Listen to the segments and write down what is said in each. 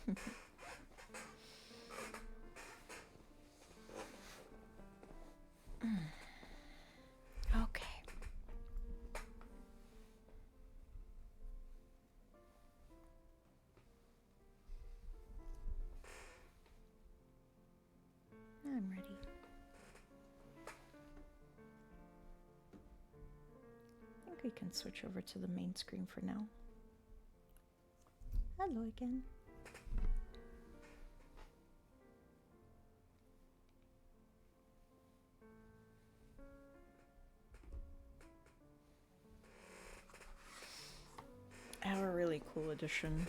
Okay. I'm ready. I think we can switch over to the main screen for now. Hello again. I have a really cool edition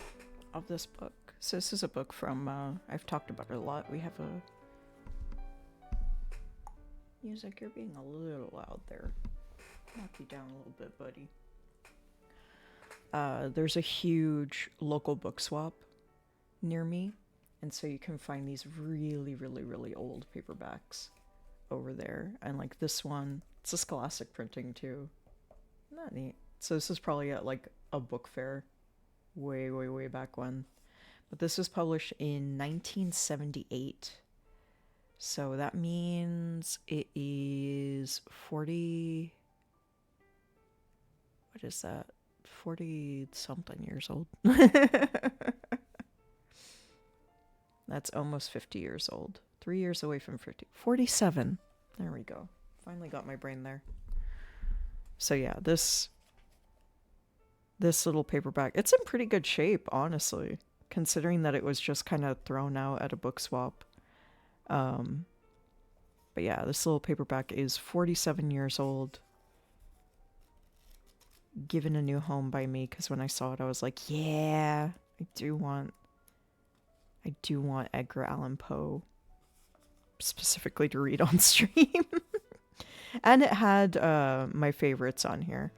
of this book. So this is a book from, I've talked about it a lot. We have a... Music, you're being a little loud there. Knock you down a little bit, buddy. There's a huge local book swap near me, and so you can find these really, really, really old paperbacks over there. And like this one, it's a Scholastic printing too. Not neat. So this is probably at like a book fair way, way, way back when. But this was published in 1978. So that means it is 40... What is that? 40-something years old. That's almost 50 years old. 3 years away from 50. 47. There we go. Finally got my brain there. So yeah, this little paperback, it's in pretty good shape, honestly, considering that it was just kind of thrown out at a book swap. But yeah, this little paperback is 47 years old. Given a new home by me, because when I saw it, I was like, yeah, I do want Edgar Allan Poe specifically to read on stream. And it had my favorites on here,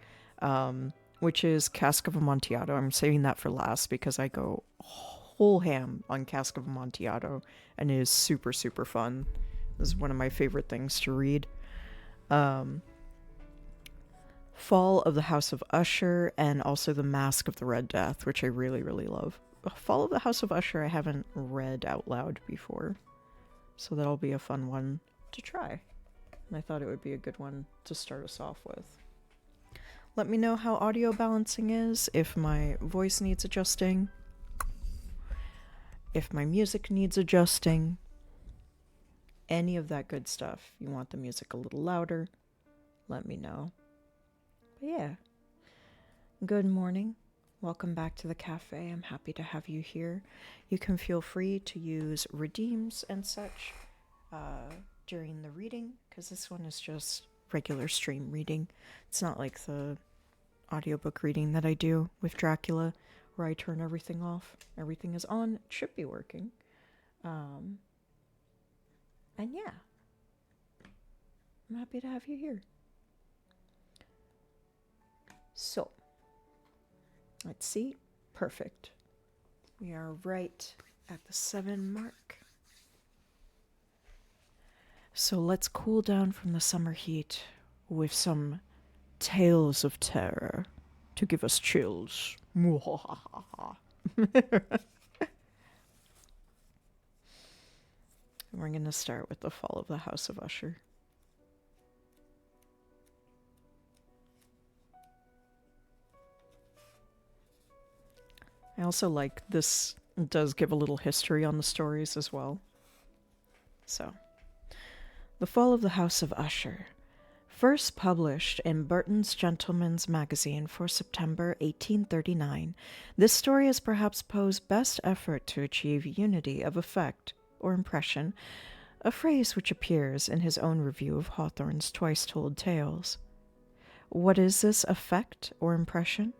which is Cask of Amontillado. I'm saving that for last because I go whole ham on Cask of Amontillado, and it is super, super fun. This is one of my favorite things to read. Fall of the House of Usher, and also the Masque of the Red Death, which I really, really love. Fall of the House of Usher I haven't read out loud before, so that'll be a fun one to try. And I thought it would be a good one to start us off with. Let me know how audio balancing is, if my voice needs adjusting, if my music needs adjusting, any of that good stuff. You want the music a little louder, let me know. But yeah, good morning. Welcome back to the cafe. I'm happy to have you here. You can feel free to use redeems and such during the reading, because this one is just regular stream reading. It's not like the audiobook reading that I do with Dracula, where I turn everything off. Everything is on. It should be working. And yeah, I'm happy to have you here. So, let's see. Perfect. We are right at the 7 mark. So let's cool down from the summer heat with some tales of terror to give us chills. We're going to start with the Fall of the House of Usher. I also like this does give a little history on the stories as well. So, The Fall of the House of Usher. First published in Burton's Gentleman's Magazine for September 1839, this story is perhaps Poe's best effort to achieve unity of effect or impression, a phrase which appears in his own review of Hawthorne's Twice-Told Tales. What is this effect or impression?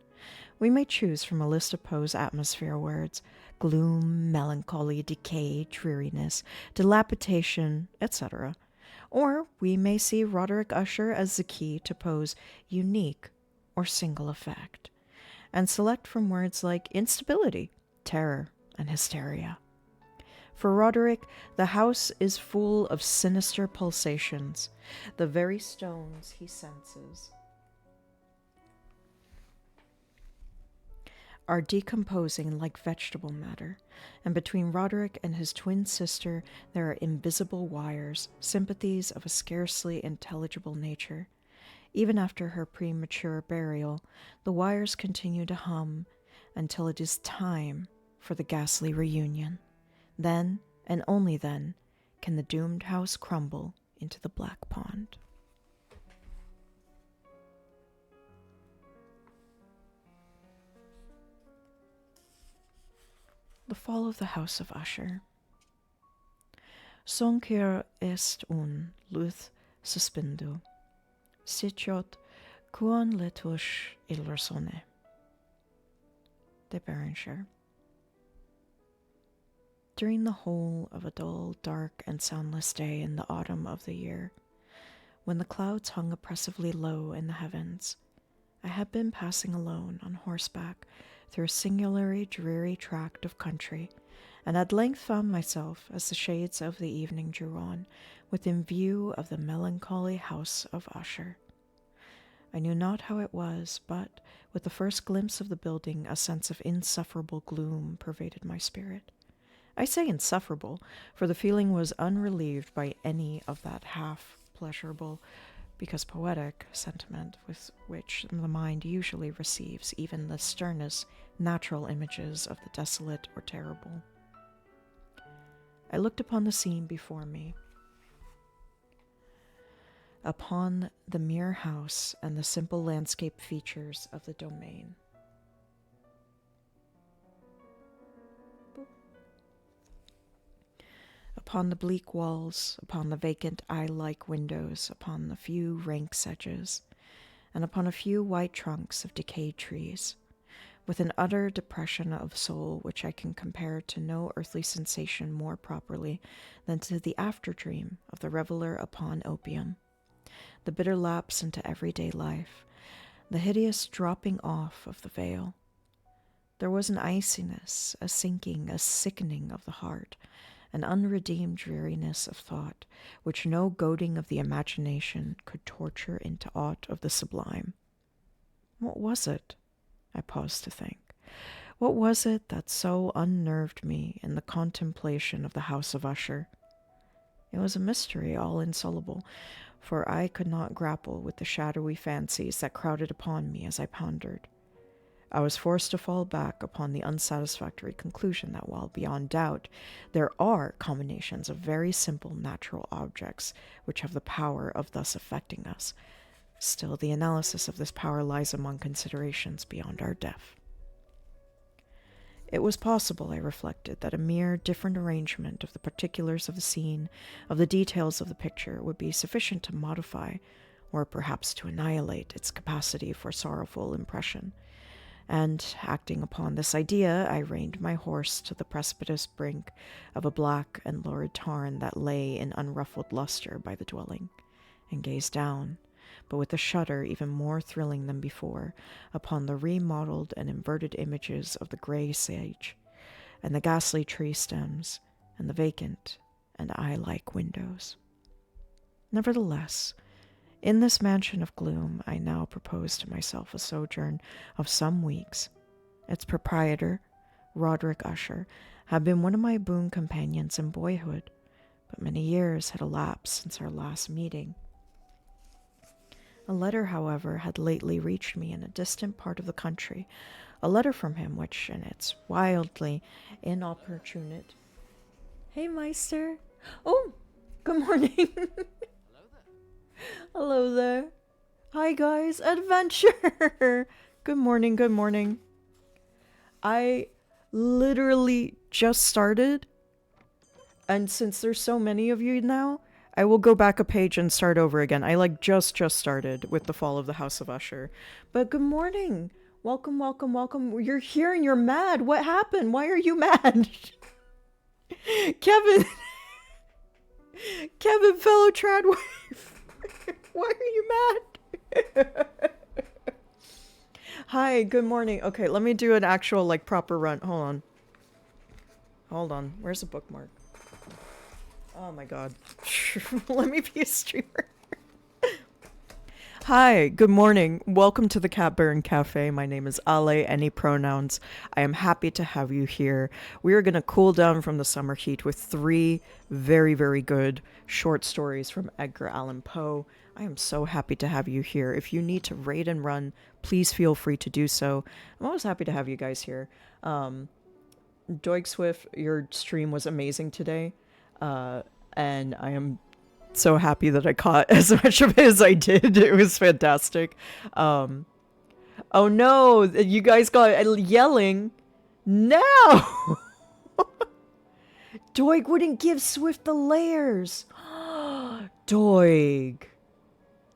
We may choose from a list of Poe's atmosphere words: gloom, melancholy, decay, dreariness, dilapidation, etc. Or we may see Roderick Usher as the key to Poe's unique or single effect, and select from words like instability, terror, and hysteria. For Roderick, the house is full of sinister pulsations, the very stones he senses are decomposing like vegetable matter, and between Roderick and his twin sister there are invisible wires, sympathies of a scarcely intelligible nature. Even after her premature burial, the wires continue to hum until it is time for the ghastly reunion. Then, and only then, can the doomed house crumble into the black pond. The Fall of the House of Usher. Sonquer est un luth suspendo, sitiot quon letush il resone. De Berenshire. During the whole of a dull, dark, and soundless day in the autumn of the year, when the clouds hung oppressively low in the heavens, I had been passing alone on horseback through a singularly dreary tract of country, and at length found myself, as the shades of the evening drew on, within view of the melancholy House of Usher. I knew not how it was, but, with the first glimpse of the building, a sense of insufferable gloom pervaded my spirit. I say insufferable, for the feeling was unrelieved by any of that half-pleasurable, because poetic, sentiment with which the mind usually receives even the sternest natural images of the desolate or terrible. I looked upon the scene before me, upon the mere house and the simple landscape features of the domain. Upon the bleak walls, upon the vacant eye-like windows, upon the few rank sedges, and upon a few white trunks of decayed trees, with an utter depression of soul which I can compare to no earthly sensation more properly than to the after-dream of the reveller upon opium, the bitter lapse into everyday life, the hideous dropping off of the veil. There was an iciness, a sinking, a sickening of the heart, an unredeemed dreariness of thought, which no goading of the imagination could torture into aught of the sublime. What was it? I paused to think. What was it that so unnerved me in the contemplation of the House of Usher? It was a mystery all insoluble, for I could not grapple with the shadowy fancies that crowded upon me as I pondered. I was forced to fall back upon the unsatisfactory conclusion that while beyond doubt there are combinations of very simple natural objects which have the power of thus affecting us, still the analysis of this power lies among considerations beyond our depth. It was possible, I reflected, that a mere different arrangement of the particulars of the scene, of the details of the picture, would be sufficient to modify, or perhaps to annihilate, its capacity for sorrowful impression. And, acting upon this idea, I reined my horse to the precipitous brink of a black and lurid tarn that lay in unruffled luster by the dwelling, and gazed down, but with a shudder even more thrilling than before, upon the remodeled and inverted images of the grey sage, and the ghastly tree stems, and the vacant and eye-like windows. Nevertheless, in this mansion of gloom, I now propose to myself a sojourn of some weeks. Its proprietor, Roderick Usher, had been one of my boon companions in boyhood, but many years had elapsed since our last meeting. A letter, however, had lately reached me in a distant part of the country, a letter from him which, in its wildly inopportunate... Hey, Meister! Oh, good morning! Hello there. Hi guys, adventure! Good morning, good morning. I literally just started, and since there's so many of you now, I will go back a page and start over again. I just started with The Fall of the House of Usher. But good morning. Welcome, welcome, welcome. You're here and you're mad. What happened? Why are you mad? Kevin, fellow tradwife. Why are you mad? Hi, good morning. Okay, let me do an actual, proper run. Hold on. Where's the bookmark? Oh my god. Let me be a streamer. Hi, good morning. Welcome to the Cat Baron Cafe. My name is Ale, any pronouns. I am happy to have you here. We are going to cool down from the summer heat with 3 very, very good short stories from Edgar Allan Poe. I am so happy to have you here. If you need to raid and run, please feel free to do so. I'm always happy to have you guys here. Doig Swift, your stream was amazing today. And I am so happy that I caught as much of it as I did. It was fantastic. Oh no, you guys got yelling. No! Doig wouldn't give Swift the layers. Doig.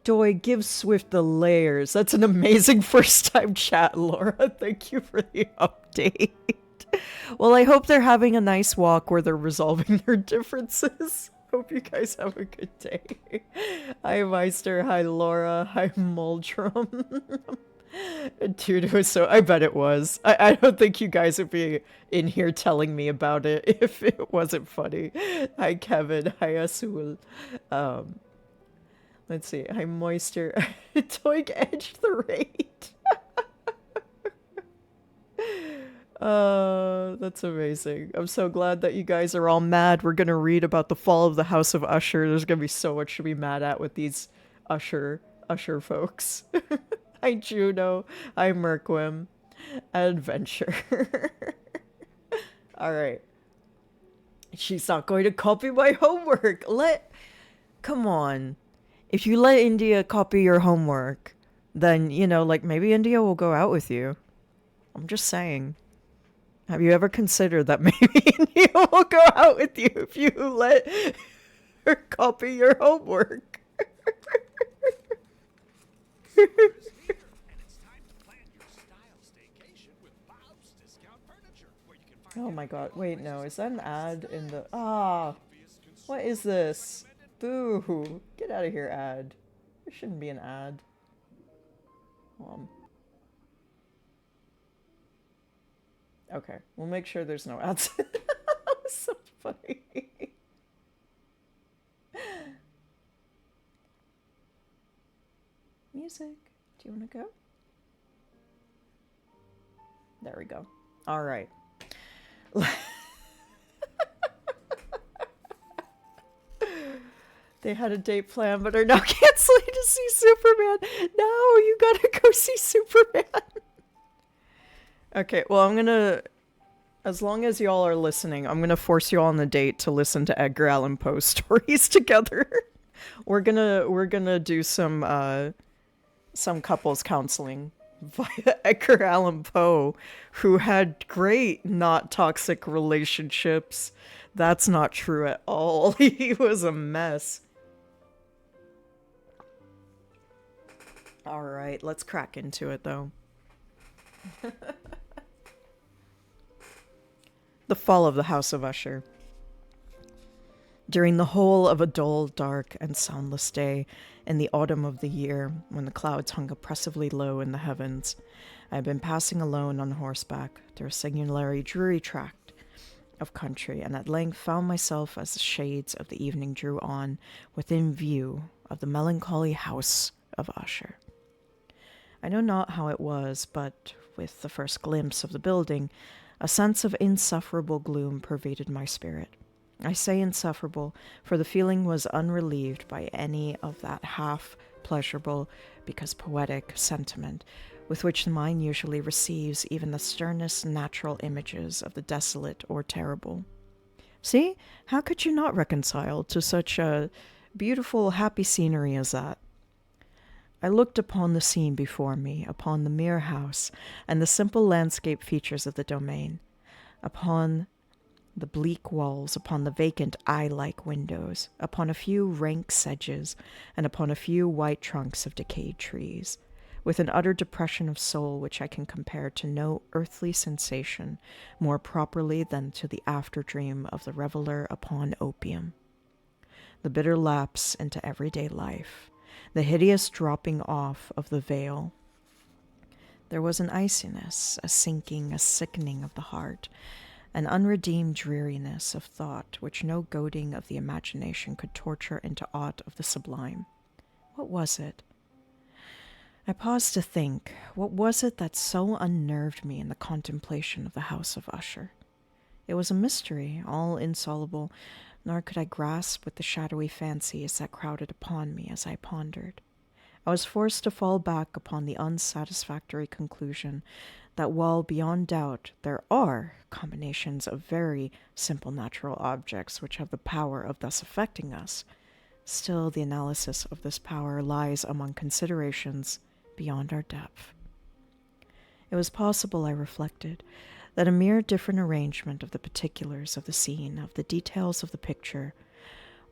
Doig, give Swift the layers. That's an amazing first time chat, Laura. Thank you for the update. Well, I hope they're having a nice walk where they're resolving their differences. Hope you guys have a good day. Hi, Meister. Hi, Laura. Hi, Muldrum. Dude, it was so... I bet it was. I don't think you guys would be in here telling me about it if it wasn't funny. Hi, Kevin. Hi, Azul. Let's see. Hi, Moister. Doig edged the raid. That's amazing. I'm so glad that you guys are all mad. We're gonna read about the fall of the House of Usher. There's gonna be so much to be mad at with these Usher folks. Hi, Juno. Hi, Merquim. Adventure. Alright. She's not going to copy my homework. Come on. If you let India copy your homework, then, you know, like, maybe India will go out with you. I'm just saying. Have you ever considered that maybe India will go out with you if you let her copy your homework? Oh my god, wait, no, is that an ad in the... what is this? Boo! Get out of here, ad. There shouldn't be an ad. Okay, we'll make sure there's no ads. That was so funny. Music. Do you want to go? There we go. All right. They had a date plan but are now canceling to see Superman. No, you gotta go see Superman. Okay, well, I'm gonna... As long as y'all are listening, I'm gonna force you all on the date to listen to Edgar Allan Poe stories together. We're gonna do some couples counseling via Edgar Allan Poe, who had great not toxic relationships. That's not true at all. He was a mess. All right, let's crack into it though. The fall of the House of Usher. During the whole of a dull, dark, and soundless day in the autumn of the year, when the clouds hung oppressively low in the heavens, I had been passing alone on horseback through a singularly dreary tract of country, and at length found myself, as the shades of the evening drew on, within view of the melancholy House of Usher. I know not how it was, but with the first glimpse of the building, a sense of insufferable gloom pervaded my spirit. I say insufferable, for the feeling was unrelieved by any of that half-pleasurable, because poetic, sentiment with which the mind usually receives even the sternest natural images of the desolate or terrible. See, how could you not reconcile to such a beautiful, happy scenery as that? I looked upon the scene before me, upon the mere house, and the simple landscape features of the domain, upon the bleak walls, upon the vacant eye-like windows, upon a few rank sedges, and upon a few white trunks of decayed trees, with an utter depression of soul which I can compare to no earthly sensation more properly than to the after-dream of the reveller upon opium. The bitter lapse into everyday life, the hideous dropping off of the veil. There was an iciness, a sinking, a sickening of the heart, an unredeemed dreariness of thought which no goading of the imagination could torture into aught of the sublime. What was it? I paused to think, what was it that so unnerved me in the contemplation of the House of Usher? It was a mystery, all insoluble, nor could I grasp with the shadowy fancies that crowded upon me as I pondered. I was forced to fall back upon the unsatisfactory conclusion that while beyond doubt there are combinations of very simple natural objects which have the power of thus affecting us, still the analysis of this power lies among considerations beyond our depth. It was possible, I reflected, that a mere different arrangement of the particulars of the scene, of the details of the picture,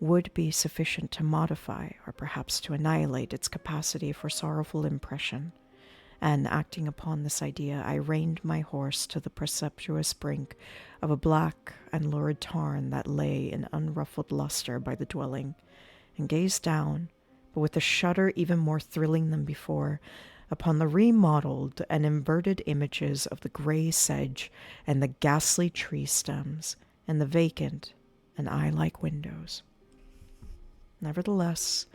would be sufficient to modify or perhaps to annihilate its capacity for sorrowful impression, and acting upon this idea, I reined my horse to the precipitous brink of a black and lurid tarn that lay in unruffled luster by the dwelling, and gazed down, but with a shudder even more thrilling than before, upon the remodeled and inverted images of the grey sedge and the ghastly tree stems, and the vacant and eye-like windows. Nevertheless,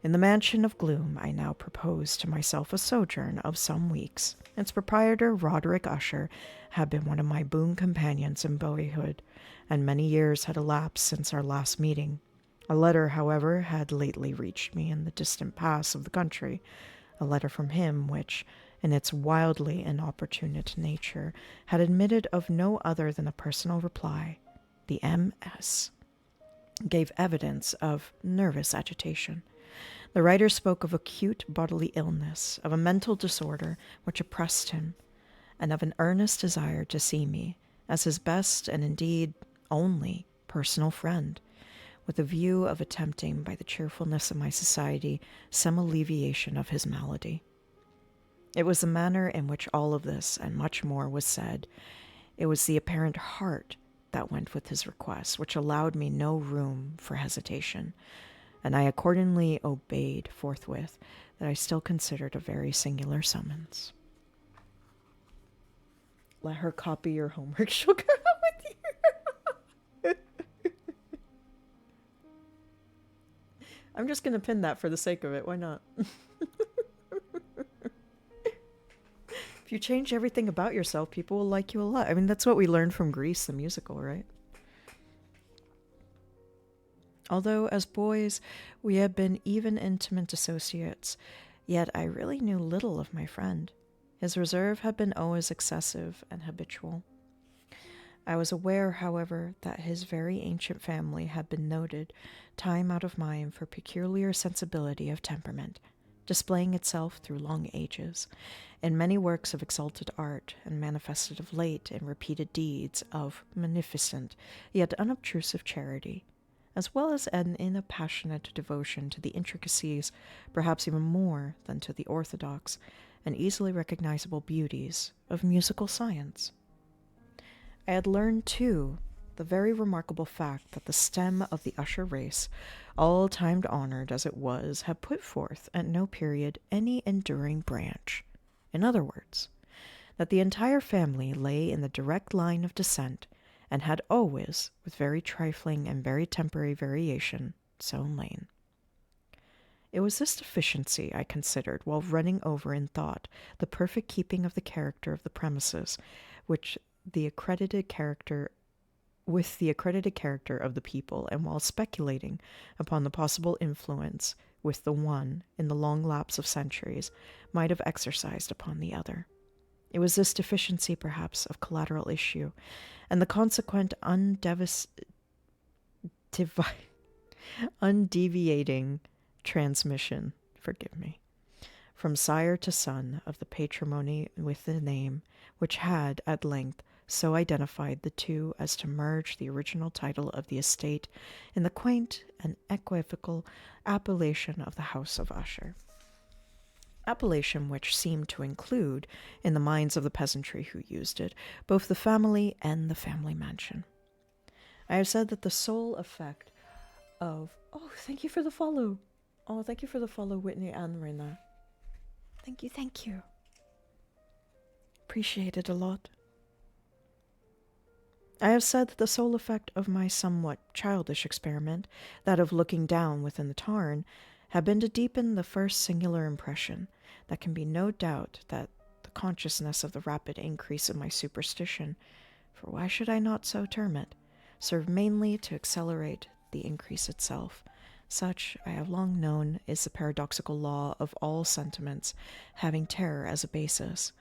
in the mansion of gloom I now proposed to myself a sojourn of some weeks. Its proprietor, Roderick Usher, had been one of my boon companions in boyhood, and many years had elapsed since our last meeting. A letter, however, had lately reached me in the distant pass of the country, a letter from him which, in its wildly inopportune nature, had admitted of no other than a personal reply. The M.S. gave evidence of nervous agitation. The writer spoke of acute bodily illness, of a mental disorder which oppressed him, and of an earnest desire to see me, as his best and indeed only personal friend, with a view of attempting, by the cheerfulness of my society, some alleviation of his malady. It was the manner in which all of this, and much more, was said. It was the apparent heart that went with his request, which allowed me no room for hesitation, and I accordingly obeyed forthwith that I still considered a very singular summons. Let her copy your homework, she'll come out with you. I'm just going to pin that for the sake of it. Why not? If you change everything about yourself, people will like you a lot. I mean, that's what we learned from Grease, the musical, right? Although, as boys, we had been even intimate associates, yet I really knew little of my friend. His reserve had been always excessive and habitual. I was aware, however, that his very ancient family had been noted, time out of mind, for peculiar sensibility of temperament, displaying itself through long ages, in many works of exalted art, and manifested of late in repeated deeds of munificent yet unobtrusive charity, as well as in a passionate devotion to the intricacies, perhaps even more than to the orthodox and easily recognizable beauties of musical science. I had learned, too, the very remarkable fact that the stem of the Usher race, all time honored as it was, had put forth at no period any enduring branch. In other words, that the entire family lay in the direct line of descent, and had always, with very trifling and very temporary variation, so lain. It was this deficiency I considered while running over in thought the perfect keeping of the character of the premises, with the accredited character of the people, and while speculating upon the possible influence with the one, in the long lapse of centuries, might have exercised upon the other. It was this deficiency, perhaps, of collateral issue, and the consequent undeviating transmission, from sire to son of the patrimony with the name, which had, at length, so identified the two as to merge the original title of the estate in the quaint and equivocal appellation of the House of Usher. Appellation which seemed to include, in the minds of the peasantry who used it, both the family and the family mansion. I have said that the sole effect of... Oh, thank you for the follow. Oh, thank you for the follow, Whitney and Rena. Thank you. Appreciate it a lot. I have said that the sole effect of my somewhat childish experiment, that of looking down within the tarn, had been to deepen the first singular impression, there can be no doubt that the consciousness of the rapid increase of my superstition, for why should I not so term it, served mainly to accelerate the increase itself. Such, I have long known, is the paradoxical law of all sentiments having terror as a basis,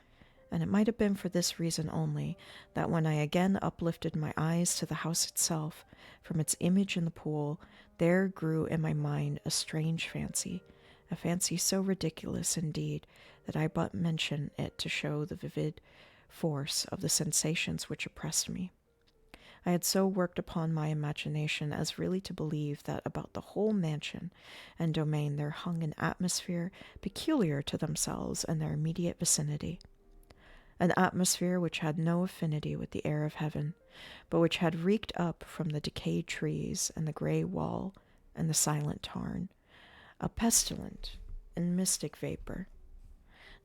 and it might have been for this reason only that when I again uplifted my eyes to the house itself, from its image in the pool, there grew in my mind a strange fancy, a fancy so ridiculous indeed that I but mention it to show the vivid force of the sensations which oppressed me. I had so worked upon my imagination as really to believe that about the whole mansion and domain there hung an atmosphere peculiar to themselves and their immediate vicinity, an atmosphere which had no affinity with the air of heaven, but which had reeked up from the decayed trees and the grey wall and the silent tarn, a pestilent and mystic vapor,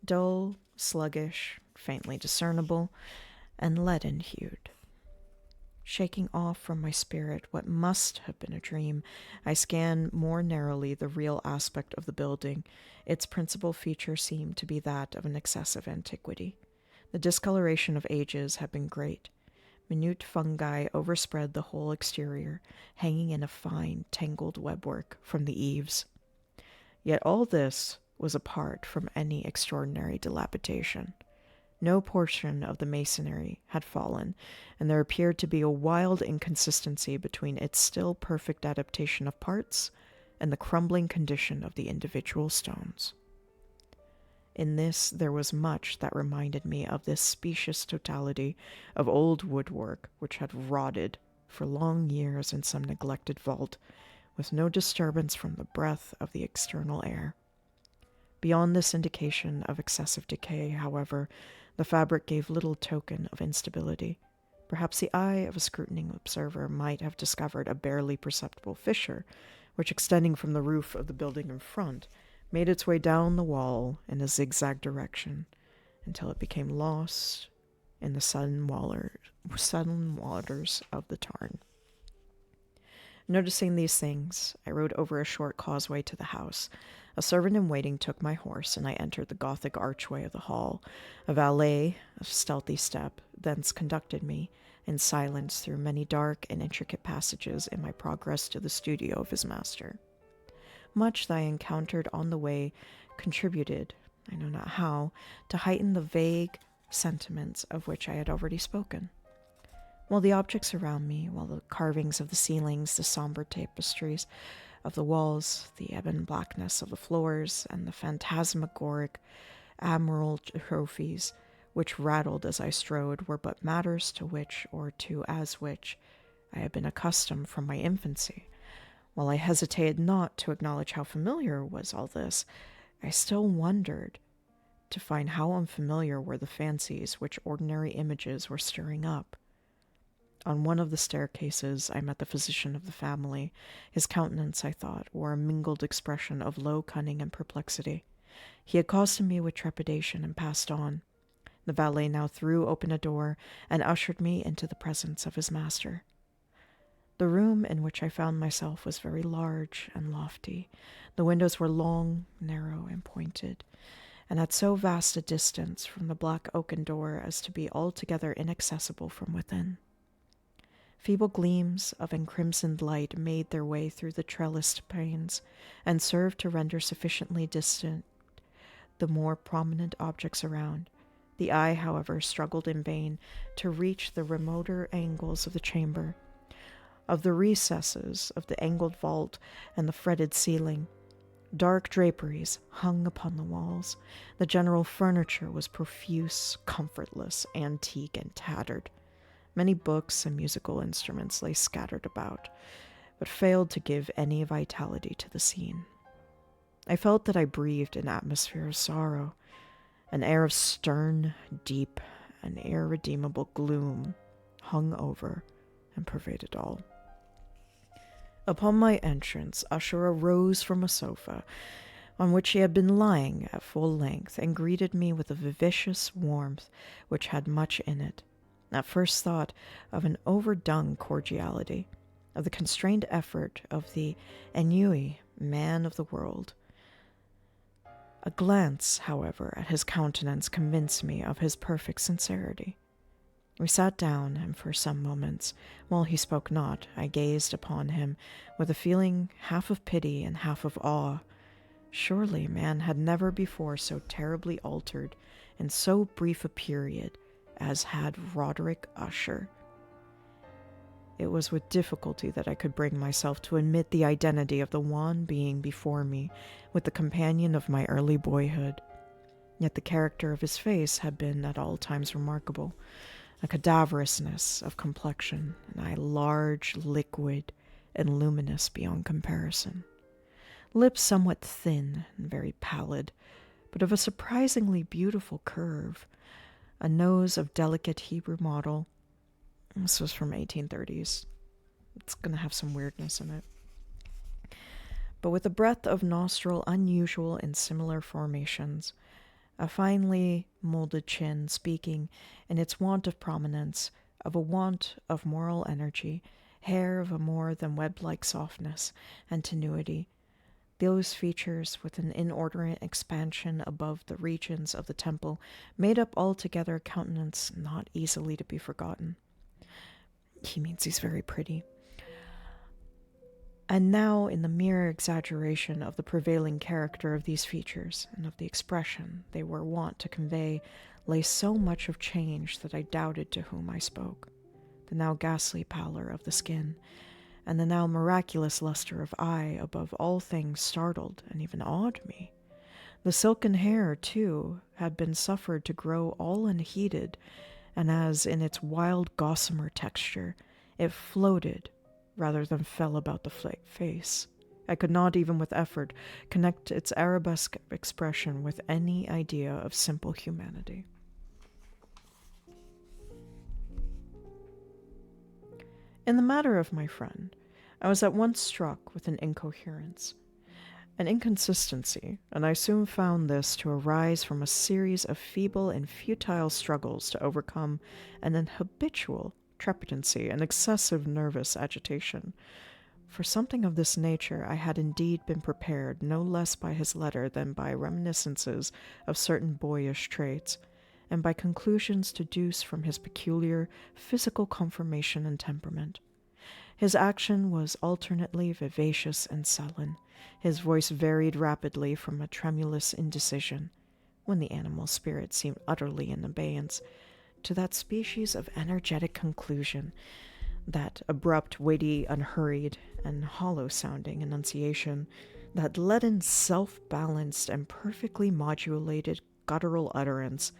dull, sluggish, faintly discernible, and leaden-hued. Shaking off from my spirit what must have been a dream, I scanned more narrowly the real aspect of the building. Its principal feature seemed to be that of an excessive antiquity. The discoloration of ages had been great. Minute fungi overspread the whole exterior, hanging in a fine, tangled webwork from the eaves. Yet all this was apart from any extraordinary dilapidation. No portion of the masonry had fallen, and there appeared to be a wild inconsistency between its still perfect adaptation of parts and the crumbling condition of the individual stones. In this there was much that reminded me of this specious totality of old woodwork which had rotted for long years in some neglected vault, with no disturbance from the breath of the external air. Beyond this indication of excessive decay, however, the fabric gave little token of instability. Perhaps the eye of a scrutining observer might have discovered a barely perceptible fissure, which, extending from the roof of the building in front, made its way down the wall in a zigzag direction until it became lost in the sudden waters of the tarn. Noticing these things, I rode over a short causeway to the house. A servant in waiting took my horse, and I entered the Gothic archway of the hall. A valet, of stealthy step, thence conducted me in silence through many dark and intricate passages in my progress to the studio of his master. Much that I encountered on the way contributed, I know not how, to heighten the vague sentiments of which I had already spoken. While the objects around me, while the carvings of the ceilings, the somber tapestries of the walls, the ebon blackness of the floors, and the phantasmagoric admiral trophies which rattled as I strode were but matters to which, or to as which, I had been accustomed from my infancy. While I hesitated not to acknowledge how familiar was all this, I still wondered to find how unfamiliar were the fancies which ordinary images were stirring up. On one of the staircases I met the physician of the family. His countenance, I thought, wore a mingled expression of low cunning and perplexity. He accosted me with trepidation and passed on. The valet now threw open a door and ushered me into the presence of his master. The room in which I found myself was very large and lofty. The windows were long, narrow, and pointed, and at so vast a distance from the black oaken door as to be altogether inaccessible from within. Feeble gleams of encrimsoned light made their way through the trellised panes, and served to render sufficiently distant the more prominent objects around. The eye, however, struggled in vain to reach the remoter angles of the chamber, of the recesses of the angled vault and the fretted ceiling. Dark draperies hung upon the walls. The general furniture was profuse, comfortless, antique, and tattered. Many books and musical instruments lay scattered about, but failed to give any vitality to the scene. I felt that I breathed an atmosphere of sorrow. An air of stern, deep, and irredeemable gloom hung over and pervaded all. Upon my entrance, Usher arose from a sofa on which he had been lying at full length, and greeted me with a vivacious warmth which had much in it. At first thought of an overdone cordiality, of the constrained effort of the ennuyé man of the world. A glance, however, at his countenance convinced me of his perfect sincerity. We sat down, and for some moments, while he spoke not, I gazed upon him with a feeling half of pity and half of awe. Surely man had never before so terribly altered in so brief a period as had Roderick Usher. It was with difficulty that I could bring myself to admit the identity of the wan being before me with the companion of my early boyhood. Yet the character of his face had been at all times remarkable, a cadaverousness of complexion, an eye large, liquid, and luminous beyond comparison. Lips somewhat thin and very pallid, but of a surprisingly beautiful curve. A nose of delicate Hebrew model. This was from 1830s. It's going to have some weirdness in it. But with a breadth of nostril unusual in similar formations, a finely molded chin speaking, in its want of prominence, of a want of moral energy, hair of a more than web-like softness and tenuity, those features with an inordinate expansion above the regions of the temple made up altogether a countenance not easily to be forgotten. He means he's very pretty. And now, in the mere exaggeration of the prevailing character of these features, and of the expression they were wont to convey, lay so much of change that I doubted to whom I spoke. The now ghastly pallor of the skin, and the now miraculous luster of eye above all things startled and even awed me. The silken hair, too, had been suffered to grow all unheeded, and as in its wild gossamer texture, it floated rather than fell about the face. I could not even with effort connect its arabesque expression with any idea of simple humanity. In the matter of my friend, I was at once struck with an incoherence, an inconsistency, and I soon found this to arise from a series of feeble and futile struggles to overcome an habitual trepidancy and excessive nervous agitation. For something of this nature I had indeed been prepared no less by his letter than by reminiscences of certain boyish traits, and by conclusions deduced from his peculiar physical conformation and temperament. His action was alternately vivacious and sullen. His voice varied rapidly from a tremulous indecision, when the animal spirit seemed utterly in abeyance, to that species of energetic conclusion, that abrupt, weighty, unhurried, and hollow-sounding enunciation, that leaden, self-balanced, and perfectly modulated guttural utterance,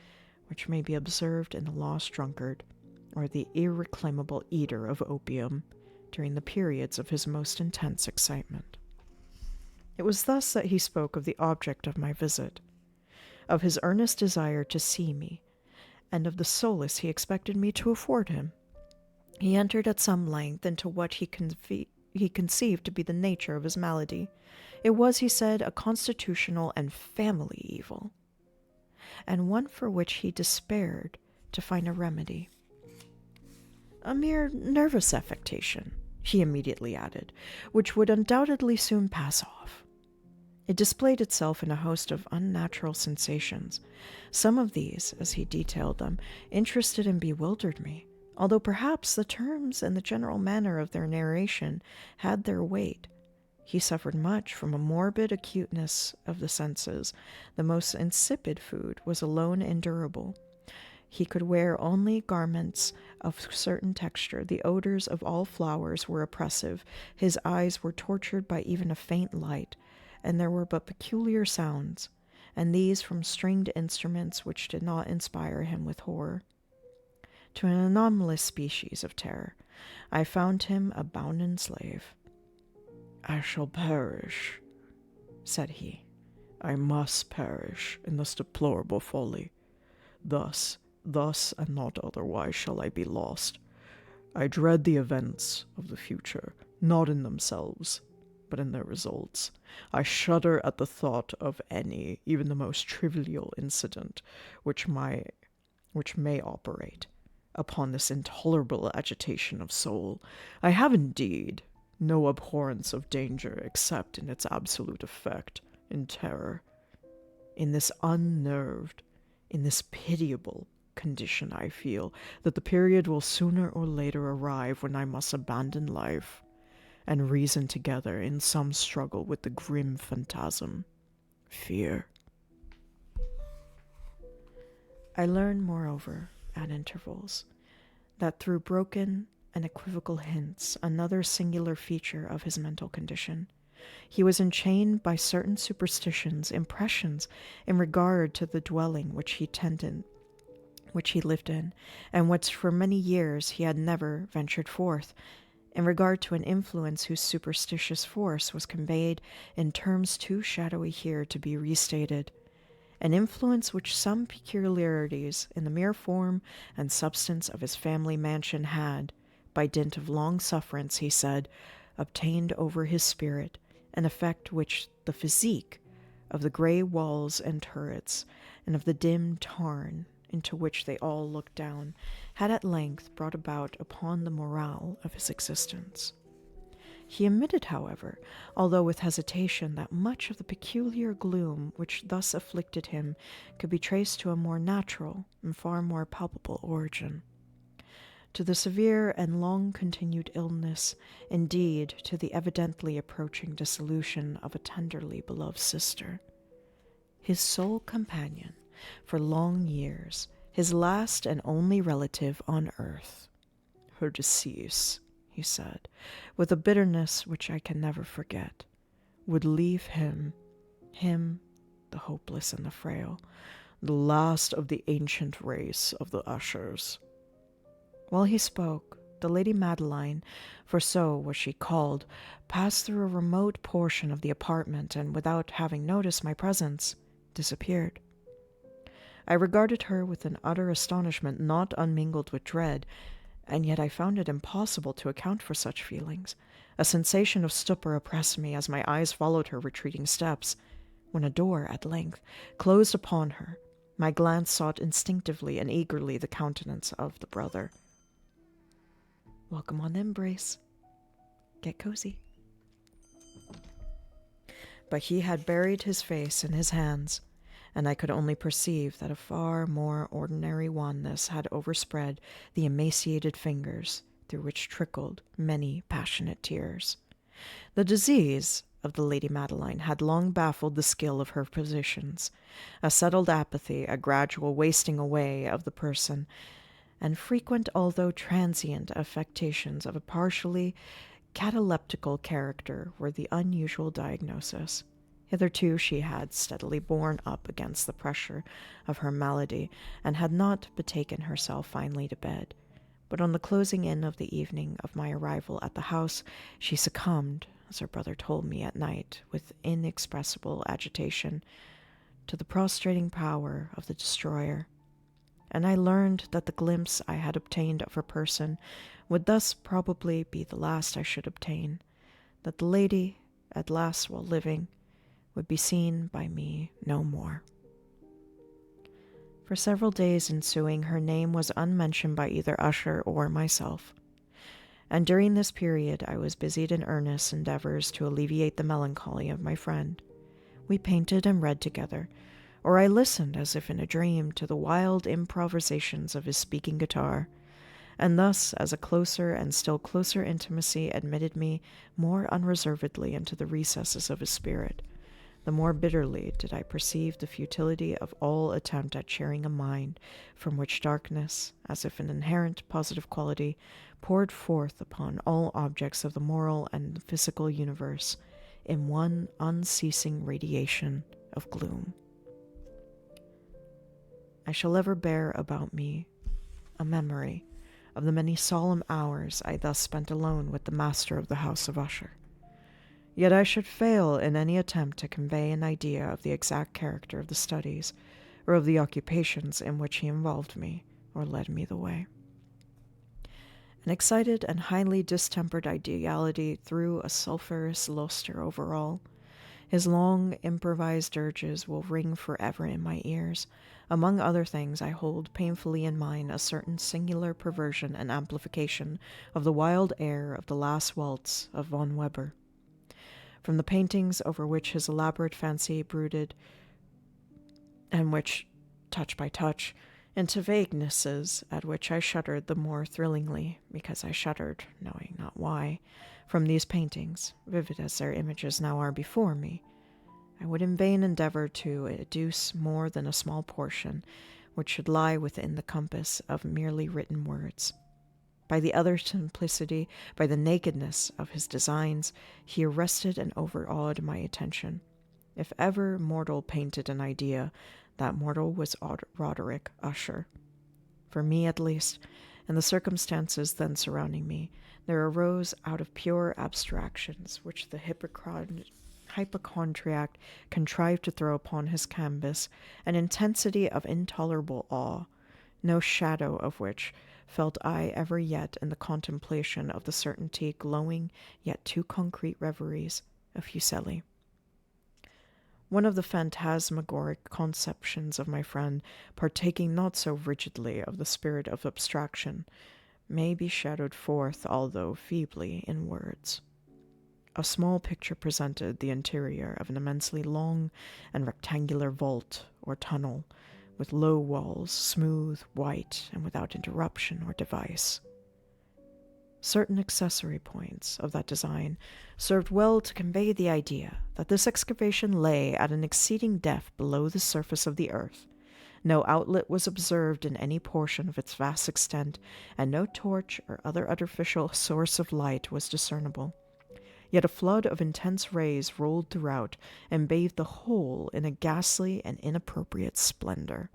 which may be observed in the lost drunkard, or the irreclaimable eater of opium, during the periods of his most intense excitement. It was thus that he spoke of the object of my visit, of his earnest desire to see me, and of the solace he expected me to afford him. He entered at some length into what he conceived to be the nature of his malady. It was, he said, a constitutional and family evil, and one for which he despaired to find a remedy. A mere nervous affectation, he immediately added, which would undoubtedly soon pass off. It displayed itself in a host of unnatural sensations. Some of these, as he detailed them, interested and bewildered me, although perhaps the terms and the general manner of their narration had their weight. He suffered much from a morbid acuteness of the senses. The most insipid food was alone endurable. He could wear only garments of certain texture. The odors of all flowers were oppressive. His eyes were tortured by even a faint light, and there were but peculiar sounds, and these from stringed instruments which did not inspire him with horror. To an anomalous species of terror, I found him a bounden slave. "I shall perish," said he. "I must perish in this deplorable folly. Thus, and not otherwise shall I be lost. I dread the events of the future, not in themselves, but in their results. I shudder at the thought of any, even the most trivial incident, which may operate upon this intolerable agitation of soul. I have indeed no abhorrence of danger except in its absolute effect, in terror. in this unnerved, in this pitiable condition, I feel that the period will sooner or later arrive when I must abandon life and reason together in some struggle with the grim phantasm, fear. I learn, moreover, at intervals, that through broken and equivocal hints, another singular feature of his mental condition, he was enchained by certain superstitions, impressions in regard to the dwelling which he lived in, and which for many years he had never ventured forth, in regard to an influence whose superstitious force was conveyed in terms too shadowy here to be restated, an influence which some peculiarities in the mere form and substance of his family mansion had, by dint of long sufferance, he said, obtained over his spirit, an effect which the physique of the grey walls and turrets, and of the dim tarn into which they all looked down, had at length brought about upon the morale of his existence. He admitted, however, although with hesitation, that much of the peculiar gloom which thus afflicted him could be traced to a more natural and far more palpable origin. To the severe and long-continued illness, indeed, to the evidently approaching dissolution of a tenderly beloved sister. His sole companion for long years, his last and only relative on earth. Her decease, he said, with a bitterness which I can never forget, would leave him, the hopeless and the frail, the last of the ancient race of the Ushers. While he spoke, the Lady Madeline, for so was she called, passed through a remote portion of the apartment, and without having noticed my presence, disappeared. I regarded her with an utter astonishment not unmingled with dread, and yet I found it impossible to account for such feelings. A sensation of stupor oppressed me as my eyes followed her retreating steps. When a door, at length, closed upon her, my glance sought instinctively and eagerly the countenance of the brother. "Welcome on in, Brace. Get cozy." But he had buried his face in his hands, and I could only perceive that a far more ordinary wanness had overspread the emaciated fingers through which trickled many passionate tears. The disease of the Lady Madeline had long baffled the skill of her physicians. A settled apathy, a gradual wasting away of the person, and frequent although transient affectations of a partially cataleptical character were the unusual diagnosis. Hitherto she had steadily borne up against the pressure of her malady, and had not betaken herself finally to bed. But on the closing in of the evening of my arrival at the house, she succumbed, as her brother told me at night, with inexpressible agitation, to the prostrating power of the destroyer. And I learned that the glimpse I had obtained of her person would thus probably be the last I should obtain, that the lady, at last while living, would be seen by me no more. For several days ensuing, her name was unmentioned by either Usher or myself, and during this period I was busied in earnest endeavors to alleviate the melancholy of my friend. We painted and read together, or I listened as if in a dream to the wild improvisations of his speaking guitar, and thus, as a closer and still closer intimacy admitted me more unreservedly into the recesses of his spirit, the more bitterly did I perceive the futility of all attempt at cheering a mind from which darkness, as if an inherent positive quality, poured forth upon all objects of the moral and physical universe in one unceasing radiation of gloom. I shall ever bear about me a memory of the many solemn hours I thus spent alone with the master of the House of Usher. Yet I should fail in any attempt to convey an idea of the exact character of the studies, or of the occupations in which he involved me, or led me the way. An excited and highly distempered ideality threw a sulphurous lustre over all. His long, improvised dirges will ring forever in my ears. Among other things, I hold painfully in mind a certain singular perversion and amplification of the wild air of the last waltz of von Weber. From the paintings over which his elaborate fancy brooded, and which, touch by touch, into vaguenesses at which I shuddered the more thrillingly, because I shuddered, knowing not why, from these paintings, vivid as their images now are before me. I would in vain endeavor to adduce more than a small portion which should lie within the compass of merely written words. By the utter simplicity, by the nakedness of his designs, he arrested and overawed my attention. If ever mortal painted an idea, that mortal was Roderick Usher. For me, at least, and the circumstances then surrounding me, there arose out of pure abstractions which the hypochondriac contrived to throw upon his canvas an intensity of intolerable awe, no shadow of which felt I ever yet in the contemplation of the certainty glowing yet too concrete reveries of Fuseli. One of the phantasmagoric conceptions of my friend, partaking not so rigidly of the spirit of abstraction, may be shadowed forth, although feebly, in words. A small picture presented the interior of an immensely long and rectangular vault or tunnel, with low walls, smooth, white, and without interruption or device. Certain accessory points of that design served well to convey the idea that this excavation lay at an exceeding depth below the surface of the earth. No outlet was observed in any portion of its vast extent, and no torch or other artificial source of light was discernible. Yet a flood of intense rays rolled throughout and bathed the whole in a ghastly and inappropriate splendor.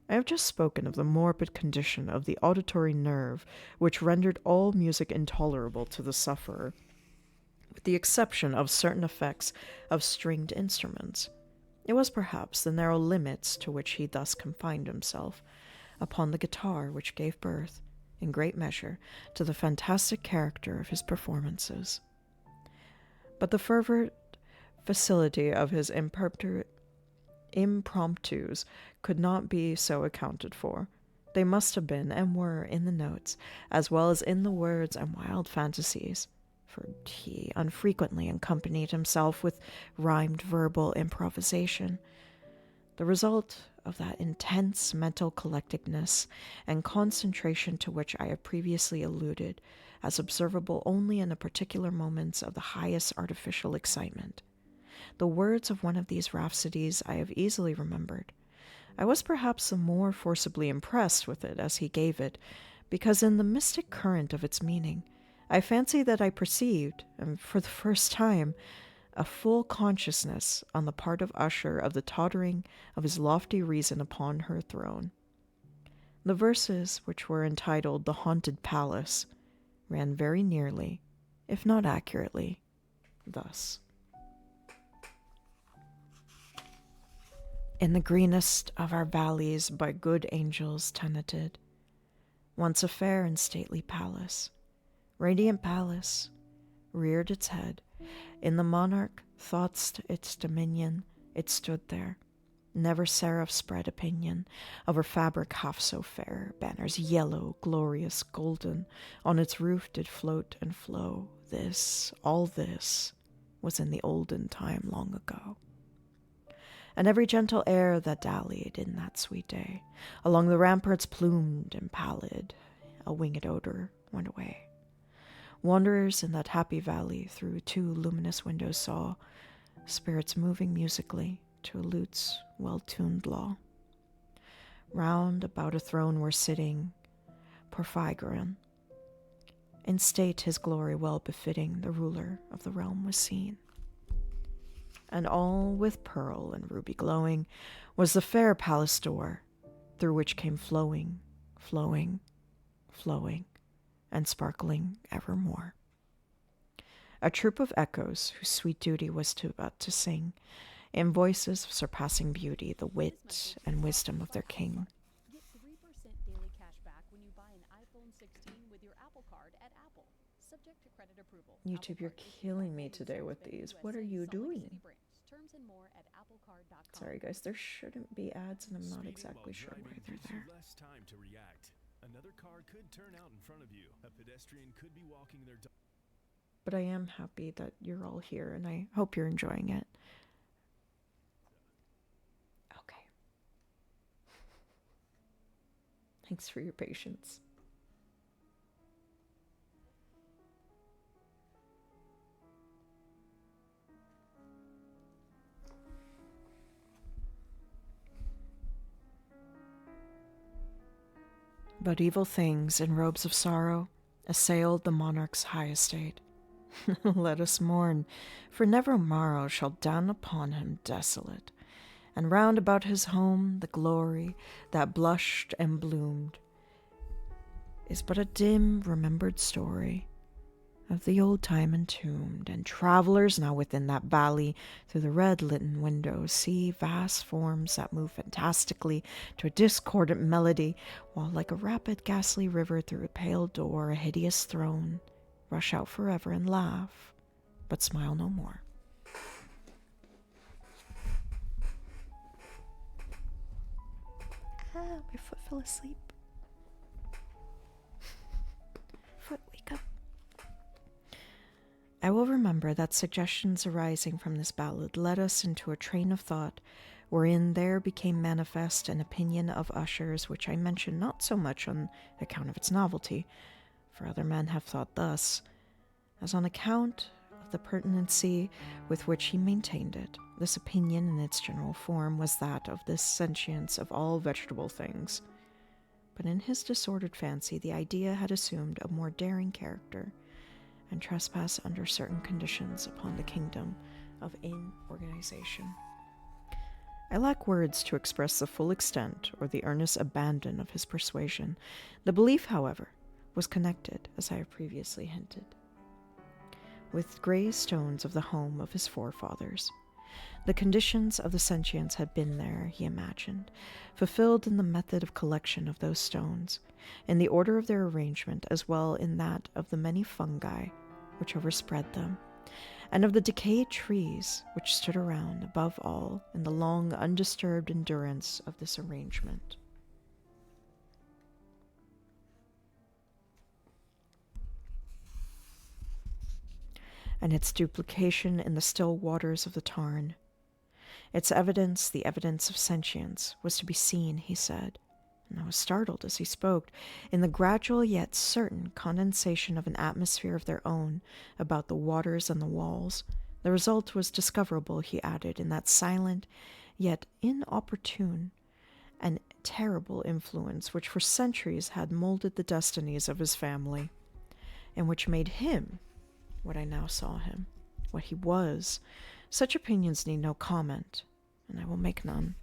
I have just spoken of the morbid condition of the auditory nerve, which rendered all music intolerable to the sufferer, with the exception of certain effects of stringed instruments. It was perhaps the narrow limits to which he thus confined himself, upon the guitar which gave birth, in great measure, to the fantastic character of his performances. But the fervent facility of his impromptus could not be so accounted for. They must have been and were in the notes, as well as in the words and wild fantasies, for he unfrequently accompanied himself with rhymed verbal improvisation, the result of that intense mental collectedness and concentration to which I have previously alluded, as observable only in the particular moments of the highest artificial excitement. The words of one of these rhapsodies I have easily remembered. I was perhaps the more forcibly impressed with it as he gave it, because in the mystic current of its meaning, I fancy that I perceived, and for the first time, a full consciousness on the part of Usher of the tottering of his lofty reason upon her throne. The verses, which were entitled The Haunted Palace, ran very nearly, if not accurately, thus. In the greenest of our valleys by good angels tenanted, once a fair and stately palace, radiant palace, reared its head. In the monarch thoughts its dominion, it stood there. Never seraph spread opinion of her fabric half so fair. Banners yellow, glorious, golden, on its roof did float and flow. This, all this, was in the olden time long ago. And every gentle air that dallied in that sweet day, along the ramparts plumed and pallid, a winged odor went away. Wanderers in that happy valley through 2 luminous windows saw spirits moving musically to a lute's well-tuned law. Round about a throne were sitting Porphyrion. In state his glory well befitting, the ruler of the realm was seen. And all with pearl and ruby glowing was the fair palace door, through which came flowing, flowing, flowing, and sparkling evermore a troop of echoes whose sweet duty was about to sing, in voices of surpassing beauty, the wit and wisdom of their king. Get 3% daily cash back when you buy an iPhone 16 with your Apple Card at Apple. Subject to credit approval. YouTube, you're killing me today with these. What are you doing? Terms and more at applecard.com. Sorry guys, there shouldn't be ads and I'm not exactly sure why they're there. Less time to react. Another car could turn out in front of you. A pedestrian could be walking their dog. But I am happy that you're all here and I hope you're enjoying it. Thanks for your patience. But evil things in robes of sorrow assailed the monarch's high estate. Let us mourn, for never morrow shall dawn upon him desolate, and round about his home the glory that blushed and bloomed is but a dim remembered story of the old time entombed, and travelers now within that valley through the red litten windows see vast forms that move fantastically to a discordant melody, while like a rapid ghastly river through a pale door a hideous throne rush out forever and laugh, but smile no more. My foot fell asleep. Foot, wake up. I will remember that suggestions arising from this ballad led us into a train of thought, wherein there became manifest an opinion of Usher's, which I mention not so much on account of its novelty, for other men have thought thus, as on account of the pertinency with which he maintained it. This opinion, in its general form, was that of the sentience of all vegetable things. But in his disordered fancy, the idea had assumed a more daring character, and trespass under certain conditions upon the kingdom of inorganization. I lack words to express the full extent or the earnest abandon of his persuasion. The belief, however, was connected, as I have previously hinted, with grey stones of the home of his forefathers. The conditions of the sentience had been there, he imagined, fulfilled in the method of collection of those stones, in the order of their arrangement, as well in that of the many fungi which overspread them, and of the decayed trees which stood around, above all, in the long undisturbed endurance of this arrangement. And its duplication in the still waters of the tarn. Its evidence, the evidence of sentience, was to be seen, he said, and I was startled as he spoke, in the gradual yet certain condensation of an atmosphere of their own about the waters and the walls. The result was discoverable, he added, in that silent, yet inopportune and terrible influence which for centuries had molded the destinies of his family, and which made him what I now saw him, what he was. Such opinions need no comment, and I will make none.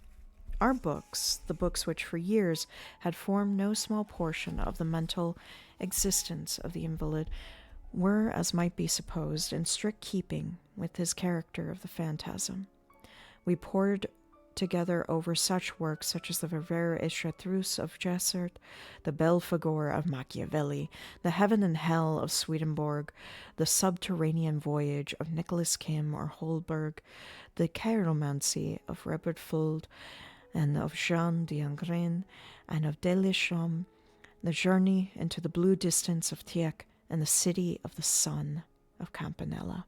Our books, the books which for years had formed no small portion of the mental existence of the invalid, were, as might be supposed, in strict keeping with his character of the phantasm. We pored together over such works such as the Ververe et Chartreuse of Jessert, the Belphegor of Machiavelli, the Heaven and Hell of Swedenborg, the Subterranean Voyage of Nicholas Kim or Holberg, the Chiromancy of Robert Fuld, and of Jean d'Angren, and of Deschamps, the Journey into the Blue Distance of Tieck, and the City of the Sun of Campanella.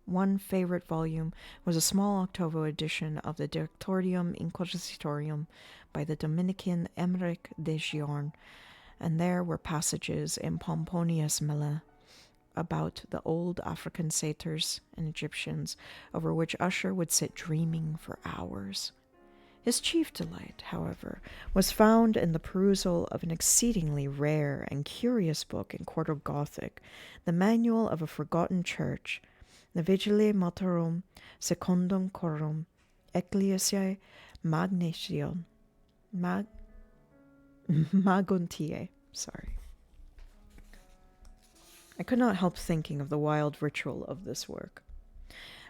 One favorite volume was a small octavo edition of the Directorium Inquisitorium by the Dominican Emmerich de Giorn, and there were passages in Pomponius Mela about the old African satyrs and Egyptians, over which Usher would sit dreaming for hours. His chief delight, however, was found in the perusal of an exceedingly rare and curious book in quarto Gothic, the Manual of a Forgotten Church, the Vigile Motorum Secundum Corum Ecclesiae Magontiae. I could not help thinking of the wild ritual of this work,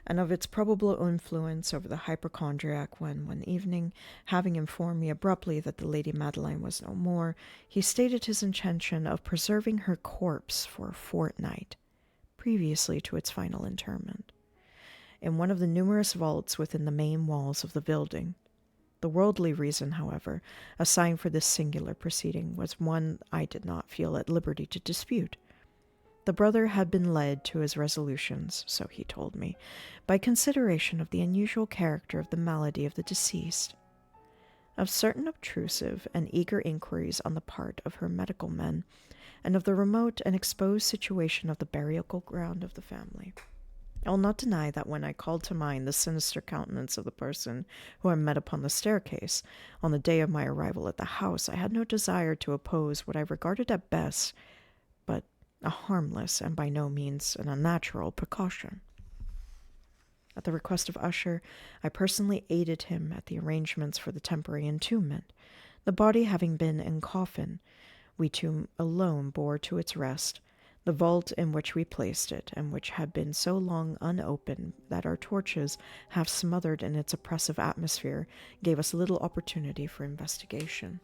and of its probable influence over the hypochondriac when, one evening, having informed me abruptly that the Lady Madeline was no more, he stated his intention of preserving her corpse for a fortnight, previously to its final interment, in one of the numerous vaults within the main walls of the building. The worldly reason, however, assigned for this singular proceeding was one I did not feel at liberty to dispute. The brother had been led to his resolutions, so he told me, by consideration of the unusual character of the malady of the deceased. of certain obtrusive and eager inquiries on the part of her medical men, and of the remote and exposed situation of the burial ground of the family. I will not deny that when I called to mind the sinister countenance of the person who I met upon the staircase on the day of my arrival at the house, I had no desire to oppose what I regarded at best but a harmless and by no means an unnatural precaution. At the request of Usher, I personally aided him at the arrangements for the temporary entombment. The body having been in coffin, we two alone bore to its rest the vault in which we placed it, and which had been so long unopened that our torches, half smothered in its oppressive atmosphere, gave us little opportunity for investigation,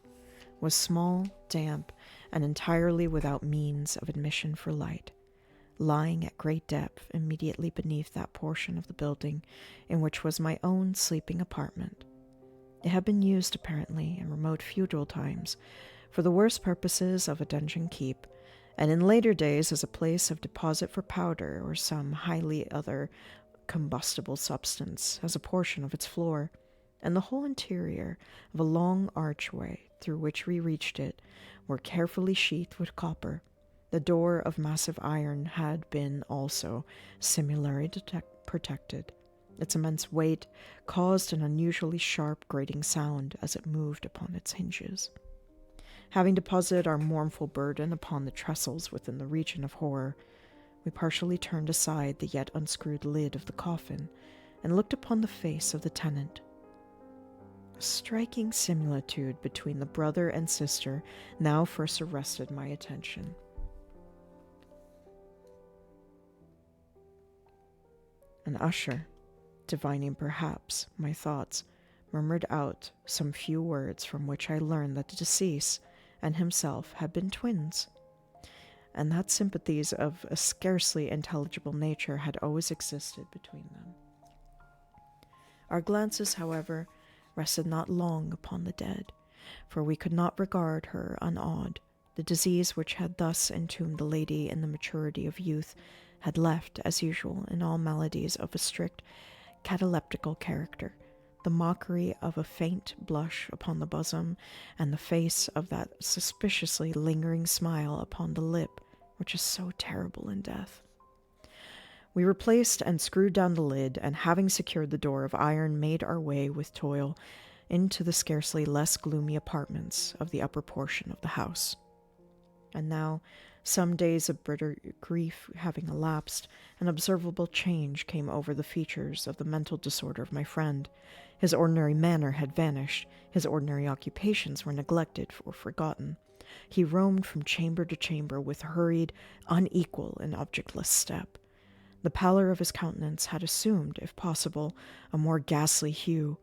was small, damp, and entirely without means of admission for light, lying at great depth immediately beneath that portion of the building in which was my own sleeping apartment. It had been used, apparently, in remote feudal times, for the worst purposes of a dungeon keep, and in later days as a place of deposit for powder or some highly other combustible substance, as a portion of its floor, and the whole interior of a long archway through which we reached it were carefully sheathed with copper. The door of massive iron had been also similarly protected. Its immense weight caused an unusually sharp grating sound as it moved upon its hinges. Having deposited our mournful burden upon the trestles within the region of horror, we partially turned aside the yet unscrewed lid of the coffin and looked upon the face of the tenant. A striking similitude between the brother and sister now first arrested my attention. An usher, divining perhaps my thoughts, murmured out some few words from which I learned that the deceased and himself had been twins, and that sympathies of a scarcely intelligible nature had always existed between them. Our glances, however, rested not long upon the dead, for we could not regard her unawed. The disease which had thus entombed the lady in the maturity of youth had left, as usual in all maladies of a strict cataleptical character, the mockery of a faint blush upon the bosom, and the face of that suspiciously lingering smile upon the lip which is so terrible in death. We replaced and screwed down the lid, and having secured the door of iron, made our way with toil into the scarcely less gloomy apartments of the upper portion of the house. And now, some days of bitter grief having elapsed, an observable change came over the features of the mental disorder of my friend. His ordinary manner had vanished. His ordinary occupations were neglected or forgotten. He roamed from chamber to chamber with hurried, unequal, and objectless step. The pallor of his countenance had assumed, if possible, a more ghastly hue,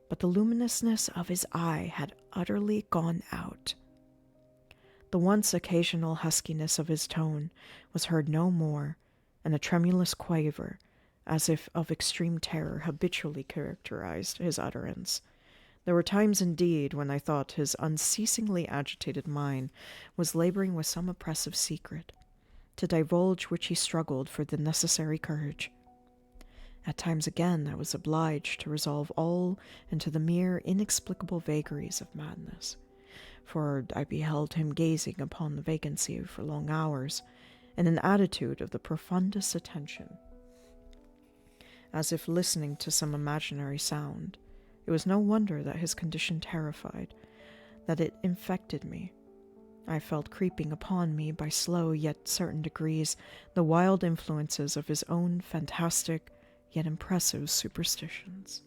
but the luminousness of his eye had utterly gone out. The once occasional huskiness of his tone was heard no more, and a tremulous quaver, as if of extreme terror, habitually characterized his utterance. There were times, indeed, when I thought his unceasingly agitated mind was laboring with some oppressive secret, to divulge which he struggled for the necessary courage. At times again I was obliged to resolve all into the mere inexplicable vagaries of madness, for I beheld him gazing upon the vacancy for long hours, in an attitude of the profundest attention, as if listening to some imaginary sound. It was no wonder that his condition terrified, that it infected me. I felt creeping upon me by slow yet certain degrees the wild influences of his own fantastic yet impressive superstitions.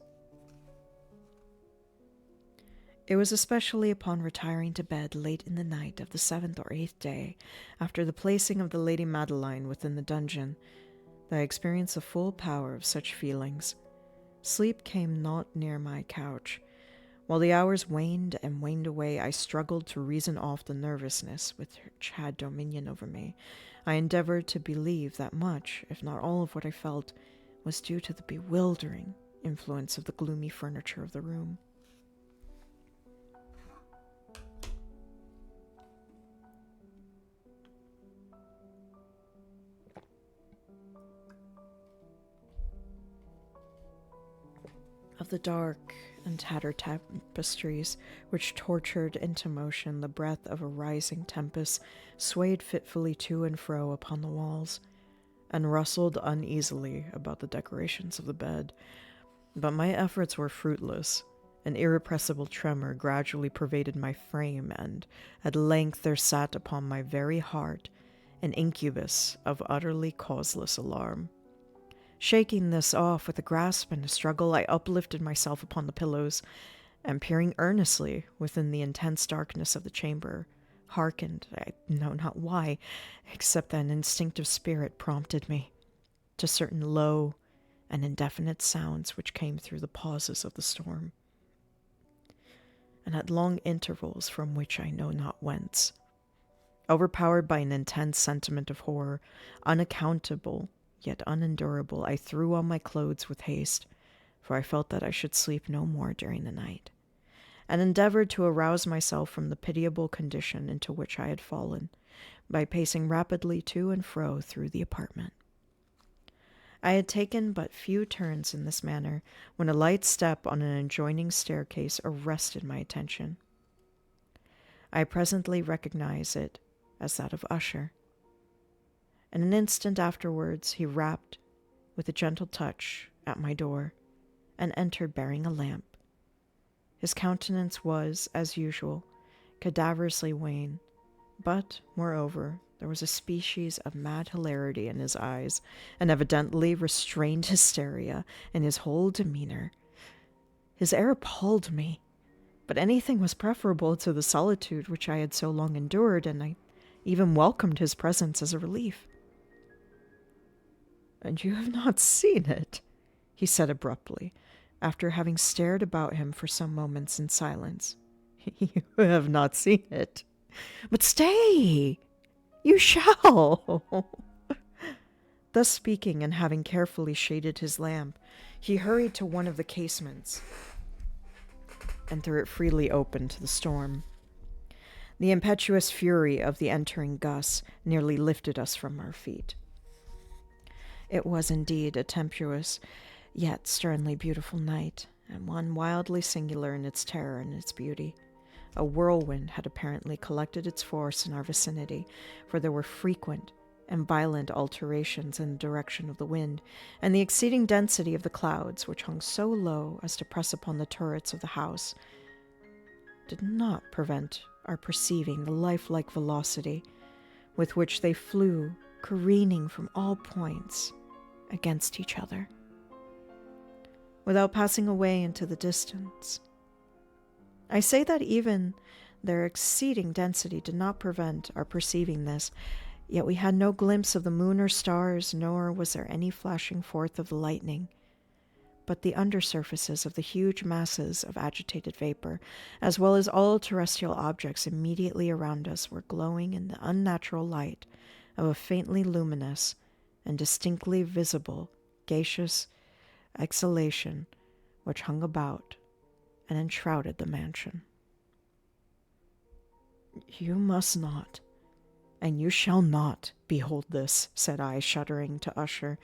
It was especially upon retiring to bed late in the night of the 7th or 8th day, after the placing of the Lady Madeline within the dungeon, that I experienced the full power of such feelings. Sleep came not near my couch. While the hours waned and waned away, I struggled to reason off the nervousness which had dominion over me. I endeavored to believe that much, if not all of what I felt, was due to the bewildering influence of the gloomy furniture of the room. of the dark and tattered tapestries which tortured into motion the breath of a rising tempest swayed fitfully to and fro upon the walls, and rustled uneasily about the decorations of the bed. But my efforts were fruitless. An irrepressible tremor gradually pervaded my frame, and at length there sat upon my very heart an incubus of utterly causeless alarm. Shaking this off with a grasp and a struggle, I uplifted myself upon the pillows, and peering earnestly within the intense darkness of the chamber, hearkened, I know not why, except that an instinctive spirit prompted me, to certain low and indefinite sounds which came through the pauses of the storm, and at long intervals from which I know not whence. Overpowered by an intense sentiment of horror, unaccountable yet unendurable, I threw on my clothes with haste, for I felt that I should sleep no more during the night, and endeavored to arouse myself from the pitiable condition into which I had fallen, by pacing rapidly to and fro through the apartment. I had taken but few turns in this manner when a light step on an adjoining staircase arrested my attention. I presently recognized it as that of Usher. In an instant afterwards he rapped with a gentle touch at my door, and entered bearing a lamp. His countenance was, as usual, cadaverously wan, but, moreover, there was a species of mad hilarity in his eyes, and evidently restrained hysteria in his whole demeanor. His air appalled me, but anything was preferable to the solitude which I had so long endured, and I even welcomed his presence as a relief. "And you have not seen it?" he said abruptly, after having stared about him for some moments in silence. "You have not seen it? But stay! You shall!" Thus speaking, and having carefully shaded his lamp, he hurried to one of the casements and threw it freely open to the storm. The impetuous fury of the entering gusts nearly lifted us from our feet. It was indeed a tempestuous, yet sternly beautiful night, and one wildly singular in its terror and its beauty. A whirlwind had apparently collected its force in our vicinity, for there were frequent and violent alterations in the direction of the wind, and the exceeding density of the clouds, which hung so low as to press upon the turrets of the house, did not prevent our perceiving the lifelike velocity with which they flew, careening from all points against each other, without passing away into the distance. I say that even their exceeding density did not prevent our perceiving this, yet we had no glimpse of the moon or stars, nor was there any flashing forth of the lightning, but the undersurfaces of the huge masses of agitated vapor, as well as all terrestrial objects immediately around us, were glowing in the unnatural light of a faintly luminous and distinctly visible gaseous exhalation which hung about and enshrouded the mansion. "You must not, and you shall not, behold this," said I, shuddering, to Usher,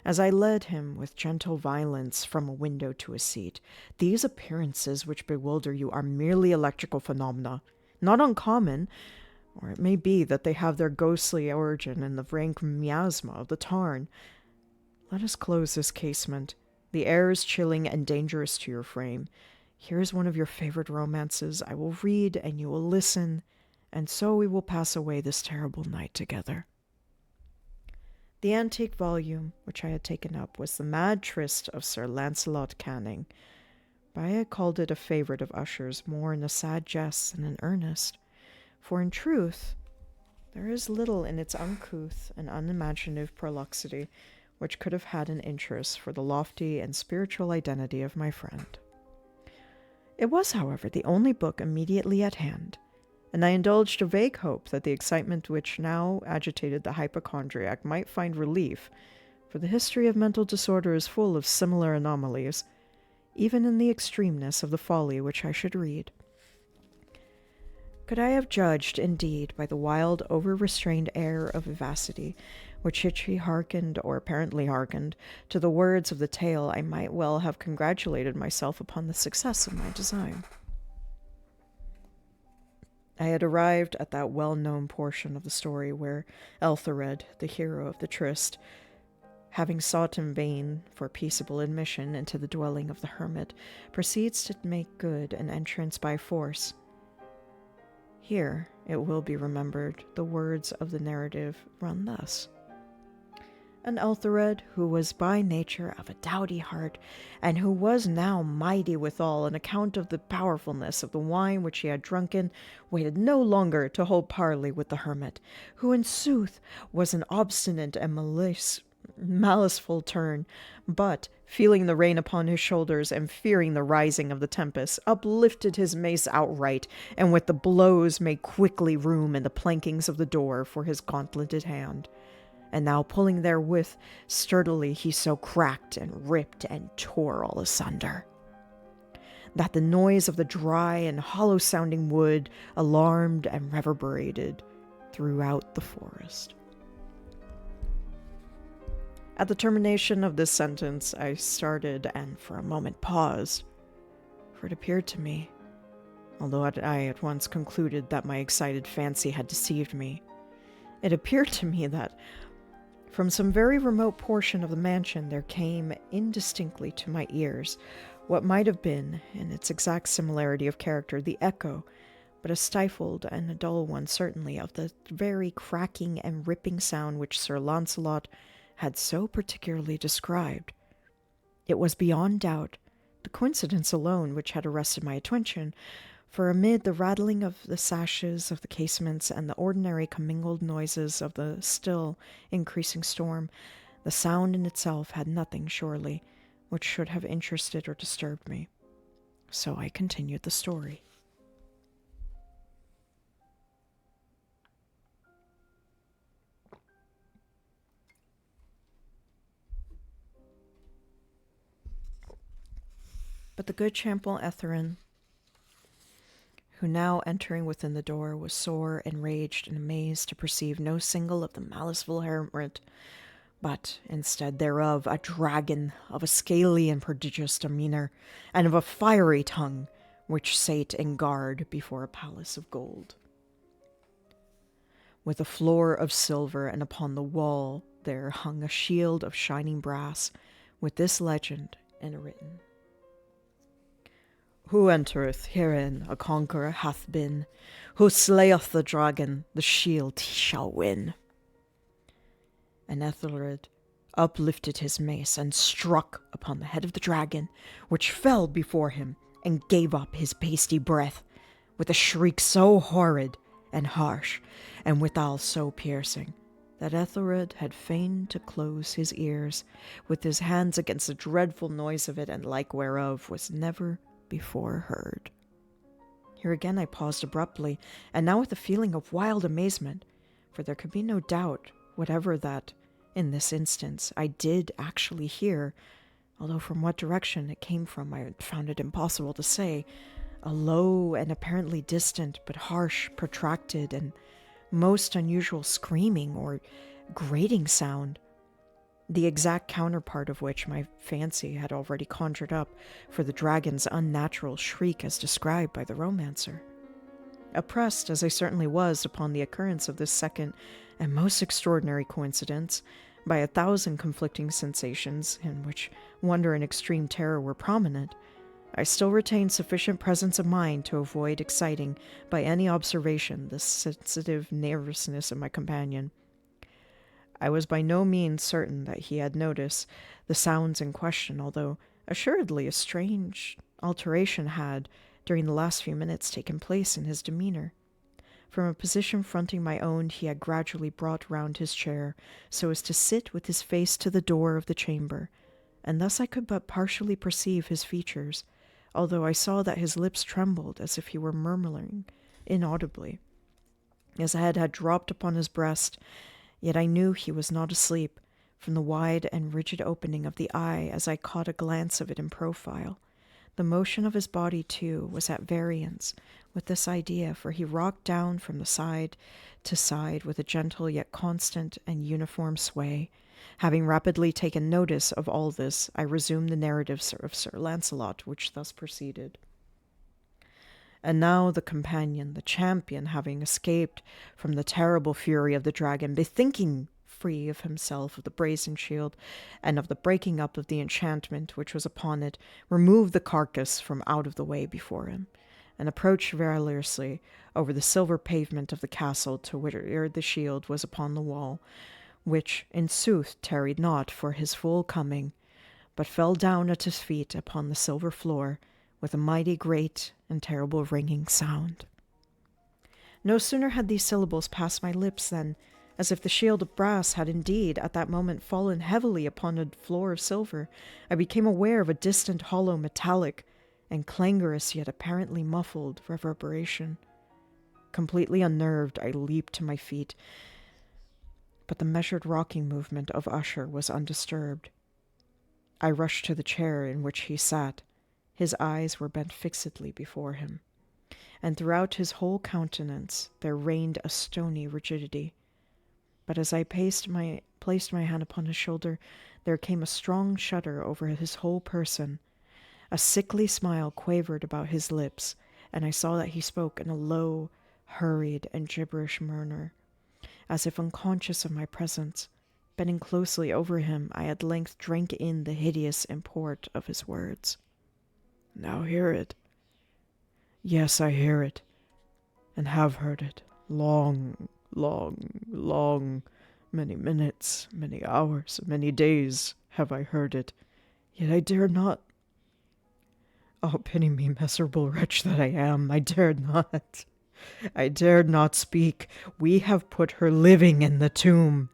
as I led him with gentle violence from a window to a seat. "These appearances which bewilder you are merely electrical phenomena, not uncommon, or it may be that they have their ghostly origin in the rank miasma of the tarn. Let us close this casement. The air is chilling and dangerous to your frame. Here is one of your favorite romances. I will read, and you will listen, and so we will pass away this terrible night together." The antique volume which I had taken up was The Mad Tryst of Sir Lancelot Canning, but I had called it a favorite of Usher's more in a sad jest than in earnest, for in truth there is little in its uncouth and unimaginative prolixity which could have had an interest for the lofty and spiritual identity of my friend. It was, however, the only book immediately at hand, and I indulged a vague hope that the excitement which now agitated the hypochondriac might find relief, for the history of mental disorder is full of similar anomalies, even in the extremeness of the folly which I should read. Could I have judged, indeed, by the wild, over-restrained air of vivacity which if he hearkened, or apparently hearkened, to the words of the tale, I might well have congratulated myself upon the success of my design. I had arrived at that well-known portion of the story where Elthared, the hero of the tryst, having sought in vain for peaceable admission into the dwelling of the hermit, proceeds to make good an entrance by force. Here, it will be remembered, the words of the narrative run thus. And Elthared, who was by nature of a doughty heart, and who was now mighty withal on account of the powerfulness of the wine which he had drunken, waited no longer to hold parley with the hermit, who in sooth was an obstinate and maliceful turn, but, feeling the rain upon his shoulders, and fearing the rising of the tempest, uplifted his mace outright, and with the blows made quickly room in the plankings of the door for his gauntleted hand. And now pulling therewith sturdily, he so cracked and ripped and tore all asunder, that the noise of the dry and hollow-sounding wood alarmed and reverberated throughout the forest. At the termination of this sentence, I started and for a moment paused, for it appeared to me, although I at once concluded that my excited fancy had deceived me, it appeared to me that from some very remote portion of the mansion there came indistinctly to my ears what might have been, in its exact similarity of character, the echo, but a stifled and a dull one certainly, of the very cracking and ripping sound which Sir Launcelot had so particularly described. It was beyond doubt the coincidence alone which had arrested my attention, for amid the rattling of the sashes of the casements and the ordinary commingled noises of the still increasing storm, the sound in itself had nothing, surely, which should have interested or disturbed me. So I continued the story. But the good champion Etherin, who now entering within the door was sore enraged and amazed to perceive no single of the maliceful hermit, but instead thereof a dragon of a scaly and prodigious demeanour, and of a fiery tongue, which sate in guard before a palace of gold, with a floor of silver, and upon the wall there hung a shield of shining brass, with this legend enwritten: Who entereth herein a conqueror hath been, who slayeth the dragon, the shield he shall win. And Ethelred uplifted his mace and struck upon the head of the dragon, which fell before him and gave up his pasty breath, with a shriek so horrid and harsh, and withal so piercing, that Ethelred had fain to close his ears with his hands against the dreadful noise of it, and like whereof was never before heard. Here again I paused abruptly, and now with a feeling of wild amazement, for there could be no doubt whatever that, in this instance, I did actually hear, although from what direction it came from I found it impossible to say, a low and apparently distant, but harsh, protracted, and most unusual screaming or grating sound, the exact counterpart of which my fancy had already conjured up for the dragon's unnatural shriek as described by the romancer. Oppressed, as I certainly was, upon the occurrence of this second and most extraordinary coincidence, by 1,000 conflicting sensations, in which wonder and extreme terror were prominent, I still retained sufficient presence of mind to avoid exciting by any observation the sensitive nervousness of my companion. I was by no means certain that he had noticed the sounds in question, although assuredly a strange alteration had, during the last few minutes, taken place in his demeanour. From a position fronting my own, he had gradually brought round his chair, so as to sit with his face to the door of the chamber, and thus I could but partially perceive his features, although I saw that his lips trembled as if he were murmuring inaudibly. His head had dropped upon his breast, yet I knew he was not asleep, from the wide and rigid opening of the eye as I caught a glance of it in profile, The motion of his body, too, was at variance with this idea, for he rocked down from the side to side with a gentle yet constant and uniform sway. Having rapidly taken notice of all this, I resumed the narrative of Sir Launcelot, which thus proceeded. And now the companion, the champion, having escaped from the terrible fury of the dragon, bethinking free of himself of the brazen shield and of the breaking up of the enchantment which was upon it, removed the carcass from out of the way before him, and approached valorously over the silver pavement of the castle to where the shield was upon the wall, which in sooth tarried not for his full coming, but fell down at his feet upon the silver floor with a mighty great and terrible ringing sound. No sooner had these syllables passed my lips than, as if the shield of brass had indeed at that moment fallen heavily upon a floor of silver, I became aware of a distant hollow metallic and clangorous yet apparently muffled reverberation. Completely unnerved, I leaped to my feet, but the measured rocking movement of Usher was undisturbed. I rushed to the chair in which he sat. His eyes were bent fixedly before him, and throughout his whole countenance there reigned a stony rigidity. But as I placed my hand upon his shoulder, there came a strong shudder over his whole person. A sickly smile quavered about his lips, and I saw that he spoke in a low, hurried, and gibberish murmur. As if unconscious of my presence, bending closely over him, I at length drank in the hideous import of his words. "Now hear it." "Yes, I hear it, and have heard it. Long, many minutes, many hours, many days have I heard it, yet I dare not. Oh, pity me, miserable wretch that I am, I dared not. I dared not speak. We have put her living in the tomb.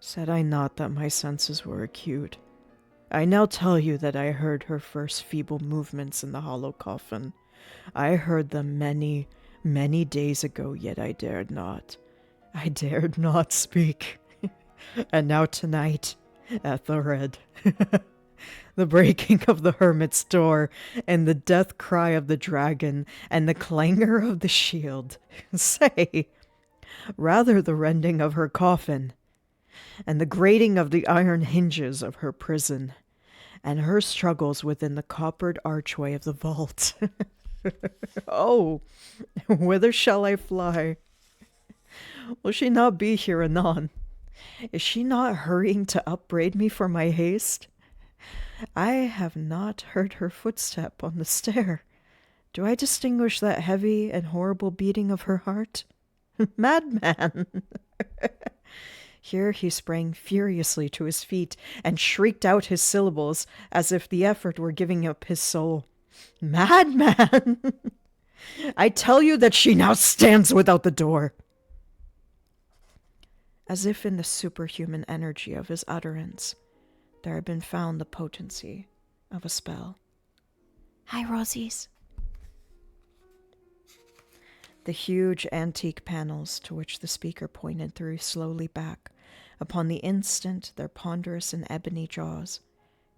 Said I not that my senses were acute? I now tell you that I heard her first feeble movements in the hollow coffin. I heard them many, many days ago, yet I dared not. I dared not speak. And now tonight, Ethelred, the breaking of the hermit's door, and the death cry of the dragon, and the clangor of the shield, say, rather the rending of her coffin, and the grating of the iron hinges of her prison, and her struggles within the coppered archway of the vault. Oh, whither shall I fly? Will she not be here anon? Is she not hurrying to upbraid me for my haste? I have not heard her footstep on the stair. Do I distinguish that heavy and horrible beating of her heart? Madman! Here he sprang furiously to his feet and shrieked out his syllables as if the effort were giving up his soul. Madman! I tell you that she now stands without the door. As if in the superhuman energy of his utterance, there had been found the potency of a spell. Hi, Rosies. The huge antique panels to which the speaker pointed threw slowly back, upon the instant their ponderous and ebony jaws.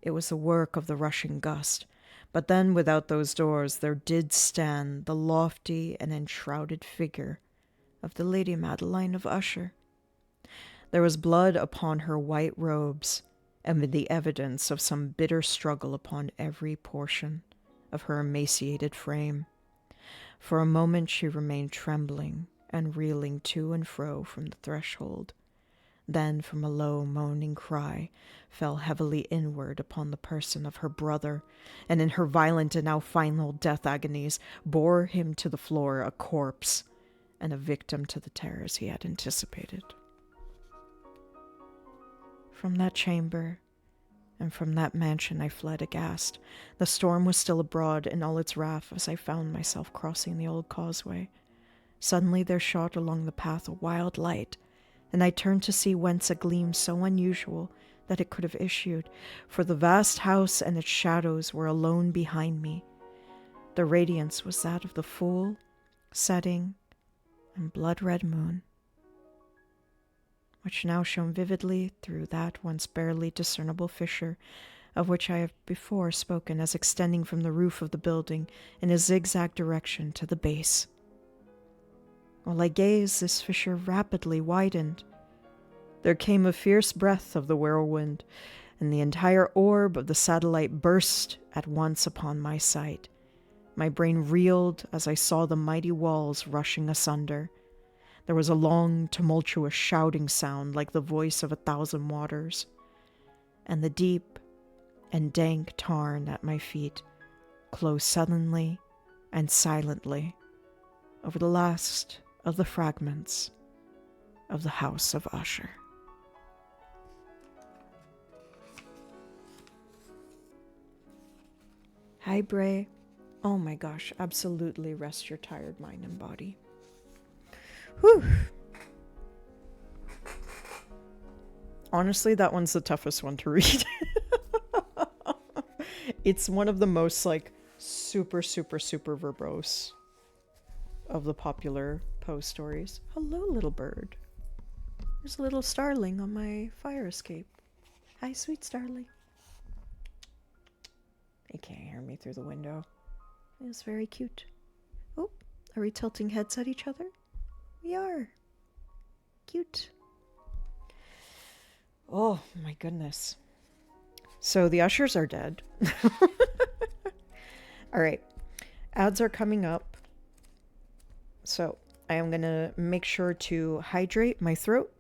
It was the work of the rushing gust, but then without those doors there did stand the lofty and enshrouded figure of the Lady Madeline of Usher. There was blood upon her white robes, and the evidence of some bitter struggle upon every portion of her emaciated frame. For a moment she remained trembling and reeling to and fro from the threshold. Then, from a low, moaning cry, fell heavily inward upon the person of her brother, and in her violent and now final death agonies bore him to the floor a corpse and a victim to the terrors he had anticipated. From that chamber and from that mansion I fled aghast. The storm was still abroad in all its wrath as I found myself crossing the old causeway. Suddenly there shot along the path a wild light, and I turned to see whence a gleam so unusual that it could have issued, for the vast house and its shadows were alone behind me. The radiance was that of the full, setting, and blood-red moon, which now shone vividly through that once barely discernible fissure of which I have before spoken as extending from the roof of the building in a zigzag direction to the base. While I gazed, this fissure rapidly widened. There came a fierce breath of the whirlwind, and the entire orb of the satellite burst at once upon my sight. My brain reeled as I saw the mighty walls rushing asunder. There was a long, tumultuous shouting sound like the voice of 1,000 waters, and the deep and dank tarn at my feet closed suddenly and silently over the last of the fragments of the House of Usher. Hi, Bray. Oh my gosh, absolutely rest your tired mind and body. Whew. Honestly, that one's the toughest one to read. It's one of the most, like, super, super, super verbose of the popular Poe stories. Hello, little bird. There's a little starling on my fire escape. Hi, sweet starling. He can't hear me through the window. It's very cute. Oh, are we tilting heads at each other? We are. Cute. Oh, my goodness. So the ushers are dead. All right. Ads are coming up. So I am going to make sure to hydrate my throat.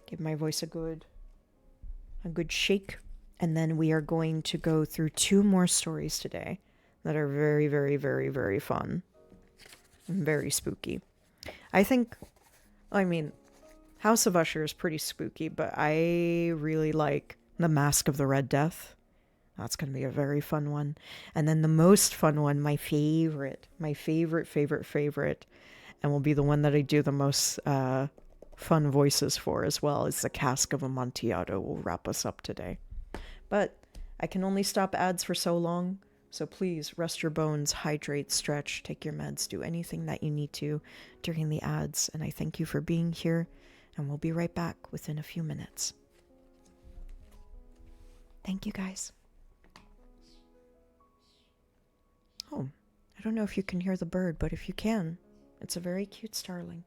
Give my voice a good shake. And then we are going to go through 2 more stories today that are very, very, very, very fun and very spooky. House of Usher is pretty spooky, but I really like The Masque of the Red Death. That's going to be a very fun one. And then the most fun one, my favorite, and will be the one that I do the most fun voices for as well, is the Cask of Amontillado. Will wrap us up today. But I can only stop ads for so long, so please rest your bones, hydrate, stretch, take your meds, do anything that you need to during the ads. And I thank you for being here, and we'll be right back within a few minutes. Thank you, guys. Oh, I don't know if you can hear the bird, but if you can, it's a very cute starling.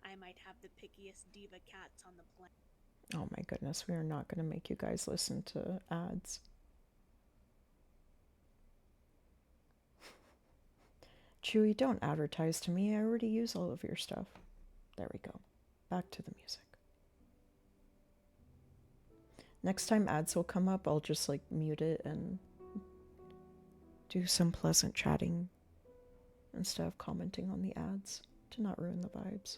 I might have the pickiest diva cats on the planet. Oh my goodness, we are not going to make you guys listen to ads. Chewy, don't advertise to me. I already use all of your stuff. There we go. Back to the music. Next time ads will come up, I'll just mute it and do some pleasant chatting instead of commenting on the ads to not ruin the vibes.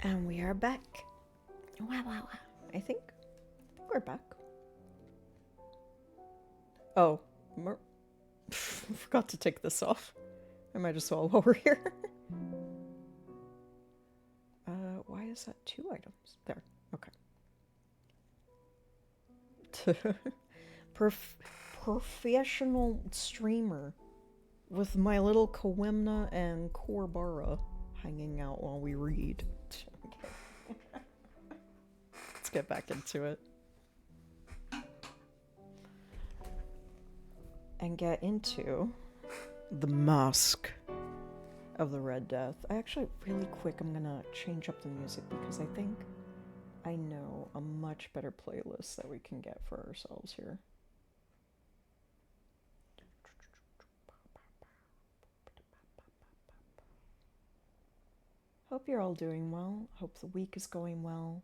And we are back. Wow. I think we're back. Oh, forgot to take this off. I might as well while we're here. Why is that 2 items? There. Okay. Professional streamer with my little Kawemna and Korbara hanging out while we read. Let's get back into it. And get into the Masque of the Red Death. Actually, really quick, I'm gonna change up the music because I think I know a much better playlist that we can get for ourselves here. Hope you're all doing well. Hope the week is going well.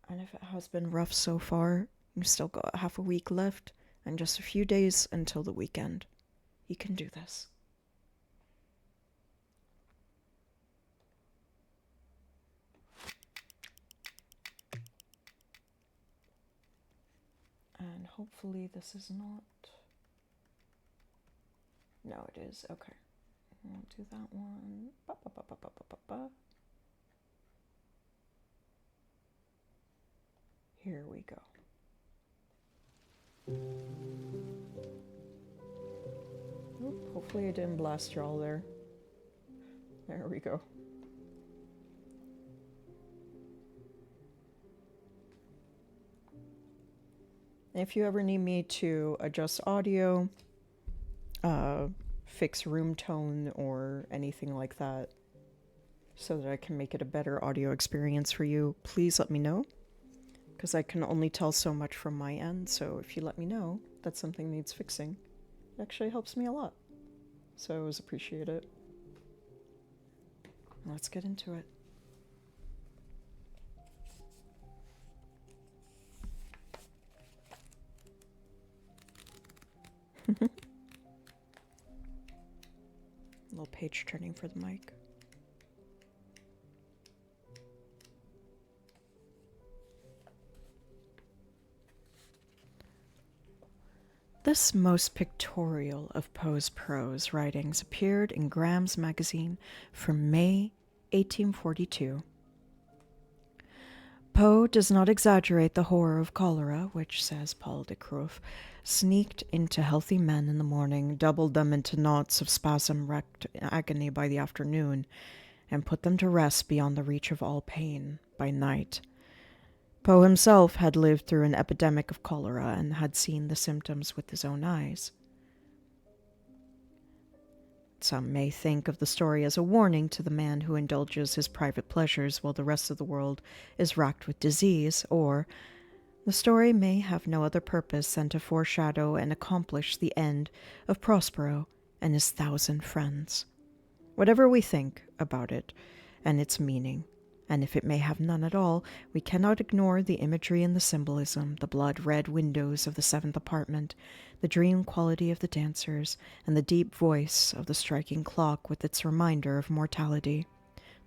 And if it has been rough so far, you've still got half a week left and just a few days until the weekend. You can do this. And hopefully this is not... No, it is. Okay. We'll do that one. Here we go. Oop, hopefully I didn't blast y'all there. There we go. If you ever need me to adjust audio, fix room tone or anything like that so that I can make it a better audio experience for you, please let me know, because I can only tell so much from my end. So if you let me know that something needs fixing, it actually helps me a lot. So I always appreciate it. Let's get into it. Little page turning for the mic. This most pictorial of Poe's prose writings appeared in Graham's magazine for May 1842. Poe does not exaggerate the horror of cholera, which, says Paul de Croix, sneaked into healthy men in the morning, doubled them into knots of spasm-wrecked agony by the afternoon, and put them to rest beyond the reach of all pain by night. Poe himself had lived through an epidemic of cholera and had seen the symptoms with his own eyes. Some may think of the story as a warning to the man who indulges his private pleasures while the rest of the world is racked with disease, or the story may have no other purpose than to foreshadow and accomplish the end of Prospero and his 1,000 friends. Whatever we think about it and its meaning, and if it may have none at all, we cannot ignore the imagery and the symbolism, the blood-red windows of the 7th apartment, the dream quality of the dancers, and the deep voice of the striking clock with its reminder of mortality.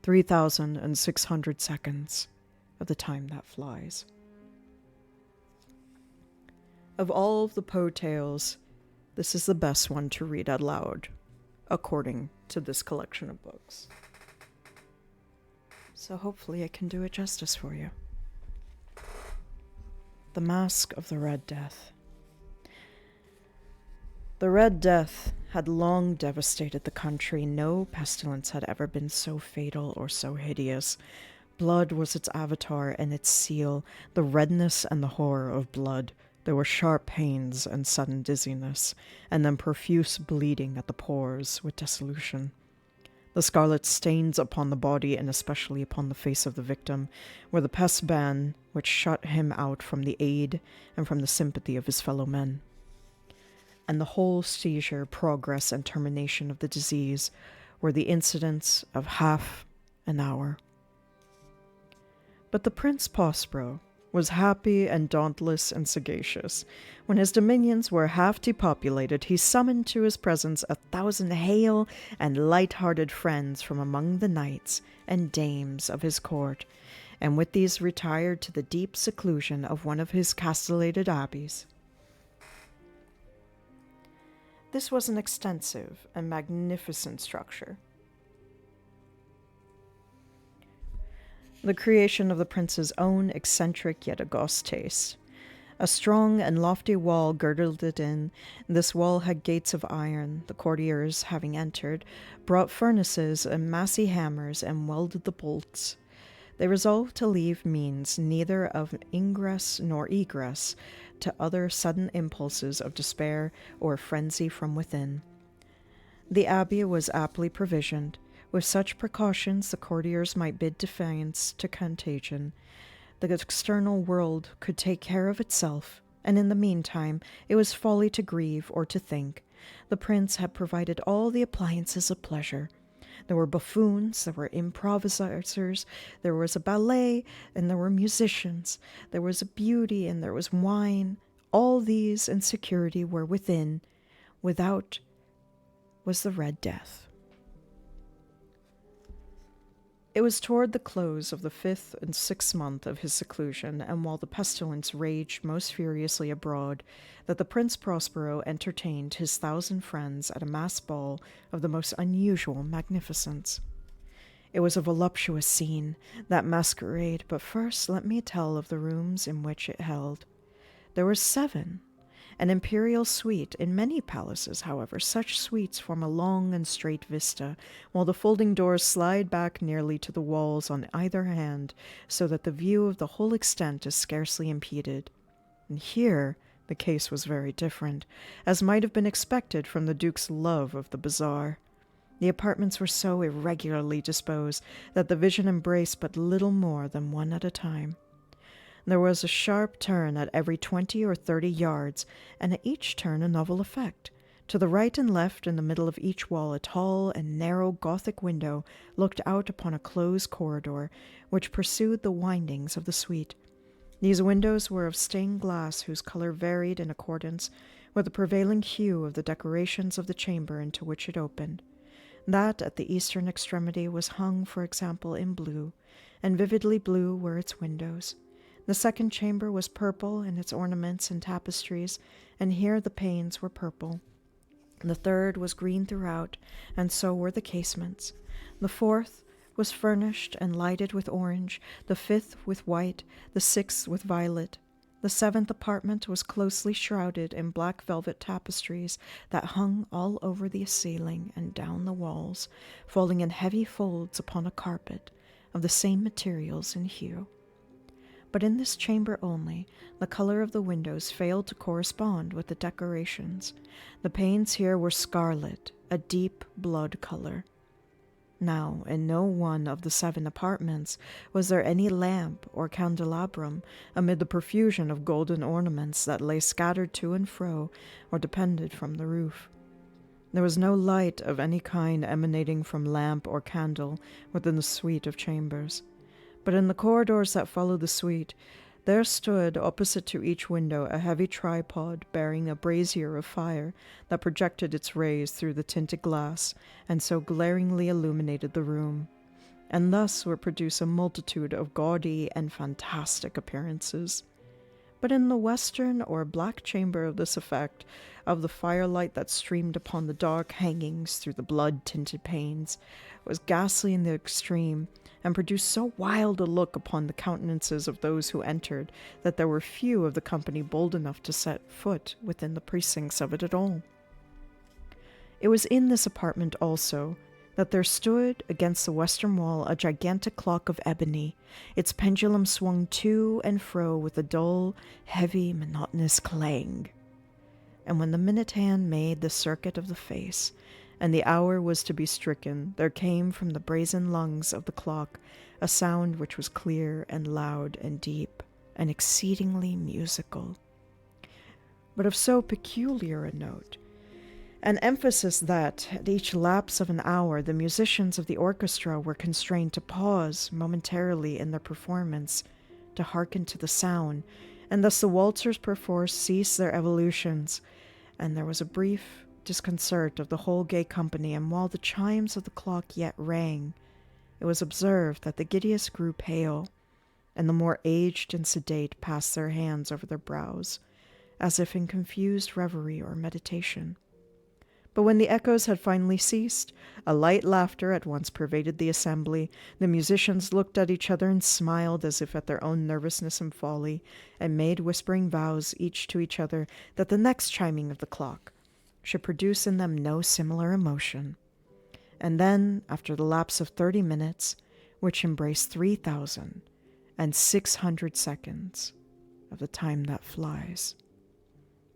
3,600 seconds of the time that flies. Of all of the Poe tales, this is the best one to read out loud, according to this collection of books. So hopefully I can do it justice for you. The Masque of the Red Death. The Red Death had long devastated the country. No pestilence had ever been so fatal or so hideous. Blood was its avatar and its seal, the redness and the horror of blood. There were sharp pains and sudden dizziness, and then profuse bleeding at the pores with dissolution. The scarlet stains upon the body, and especially upon the face of the victim, were the pest ban which shut him out from the aid and from the sympathy of his fellow men. And the whole seizure, progress, and termination of the disease were the incidents of half an hour. But the Prince Prospero was happy and dauntless and sagacious. When his dominions were half depopulated, he summoned to his presence 1,000 hale and light-hearted friends from among the knights and dames of his court, and with these retired to the deep seclusion of one of his castellated abbeys. This was an extensive and magnificent structure, the creation of the prince's own eccentric yet august taste. A strong and lofty wall girdled it in. This wall had gates of iron. The courtiers, having entered, brought furnaces and massy hammers and welded the bolts. They resolved to leave means neither of ingress nor egress to other sudden impulses of despair or frenzy from within. The abbey was aptly provisioned. With such precautions, the courtiers might bid defiance to contagion. The external world could take care of itself, and in the meantime it was folly to grieve or to think. The prince had provided all the appliances of pleasure. There were buffoons, there were improvisers, there was a ballet, and there were musicians. There was a beauty, and there was wine. All these and security were within. Without was the Red Death. It was toward the close of the 5th and 6th month of his seclusion, and while the pestilence raged most furiously abroad, that the Prince Prospero entertained his 1,000 friends at a masked ball of the most unusual magnificence. It was a voluptuous scene, that masquerade, but first let me tell of the rooms in which it held. There were 7. An imperial suite. In many palaces, however, such suites form a long and straight vista, while the folding doors slide back nearly to the walls on either hand, so that the view of the whole extent is scarcely impeded. And here the case was very different, as might have been expected from the Duke's love of the bizarre. The apartments were so irregularly disposed that the vision embraced but little more than one at a time. There was a sharp turn at every 20 or 30 yards, and at each turn a novel effect. To the right and left, in the middle of each wall, a tall and narrow Gothic window looked out upon a closed corridor, which pursued the windings of the suite. These windows were of stained glass, whose color varied in accordance with the prevailing hue of the decorations of the chamber into which it opened. That at the eastern extremity was hung, for example, in blue, and vividly blue were its windows. The second chamber was purple in its ornaments and tapestries, and here the panes were purple. The third was green throughout, and so were the casements. The fourth was furnished and lighted with orange, the 5th with white, the 6th with violet. The 7th apartment was closely shrouded in black velvet tapestries that hung all over the ceiling and down the walls, falling in heavy folds upon a carpet of the same materials and hue. But in this chamber only, the color of the windows failed to correspond with the decorations. The panes here were scarlet, a deep blood color. Now, in no one of the 7 apartments was there any lamp or candelabrum amid the profusion of golden ornaments that lay scattered to and fro or depended from the roof. There was no light of any kind emanating from lamp or candle within the suite of chambers. But in the corridors that followed the suite, there stood, opposite to each window, a heavy tripod bearing a brazier of fire that projected its rays through the tinted glass, and so glaringly illuminated the room. And thus were produced a multitude of gaudy and fantastic appearances. But in the western or black chamber of this effect, of the firelight that streamed upon the dark hangings through the blood-tinted panes, was ghastly in the extreme, and produced so wild a look upon the countenances of those who entered that there were few of the company bold enough to set foot within the precincts of it at all. It was in this apartment also that there stood against the western wall a gigantic clock of ebony. Its pendulum swung to and fro with a dull, heavy, monotonous clang. And when the minute hand made the circuit of the face, and the hour was to be stricken, there came from the brazen lungs of the clock a sound which was clear and loud and deep, and exceedingly musical, but of so peculiar a note, an emphasis that, at each lapse of an hour, the musicians of the orchestra were constrained to pause momentarily in their performance, to hearken to the sound, and thus the waltzers perforce ceased their evolutions, and there was a brief disconcert of the whole gay company, and while the chimes of the clock yet rang, it was observed that the giddiest grew pale, and the more aged and sedate passed their hands over their brows, as if in confused reverie or meditation. But when the echoes had finally ceased, a light laughter at once pervaded the assembly. The musicians looked at each other and smiled as if at their own nervousness and folly, and made whispering vows each to each other that the next chiming of the clock should produce in them no similar emotion. And then, after the lapse of 30 minutes, which embraced 3,600 seconds of the time that flies,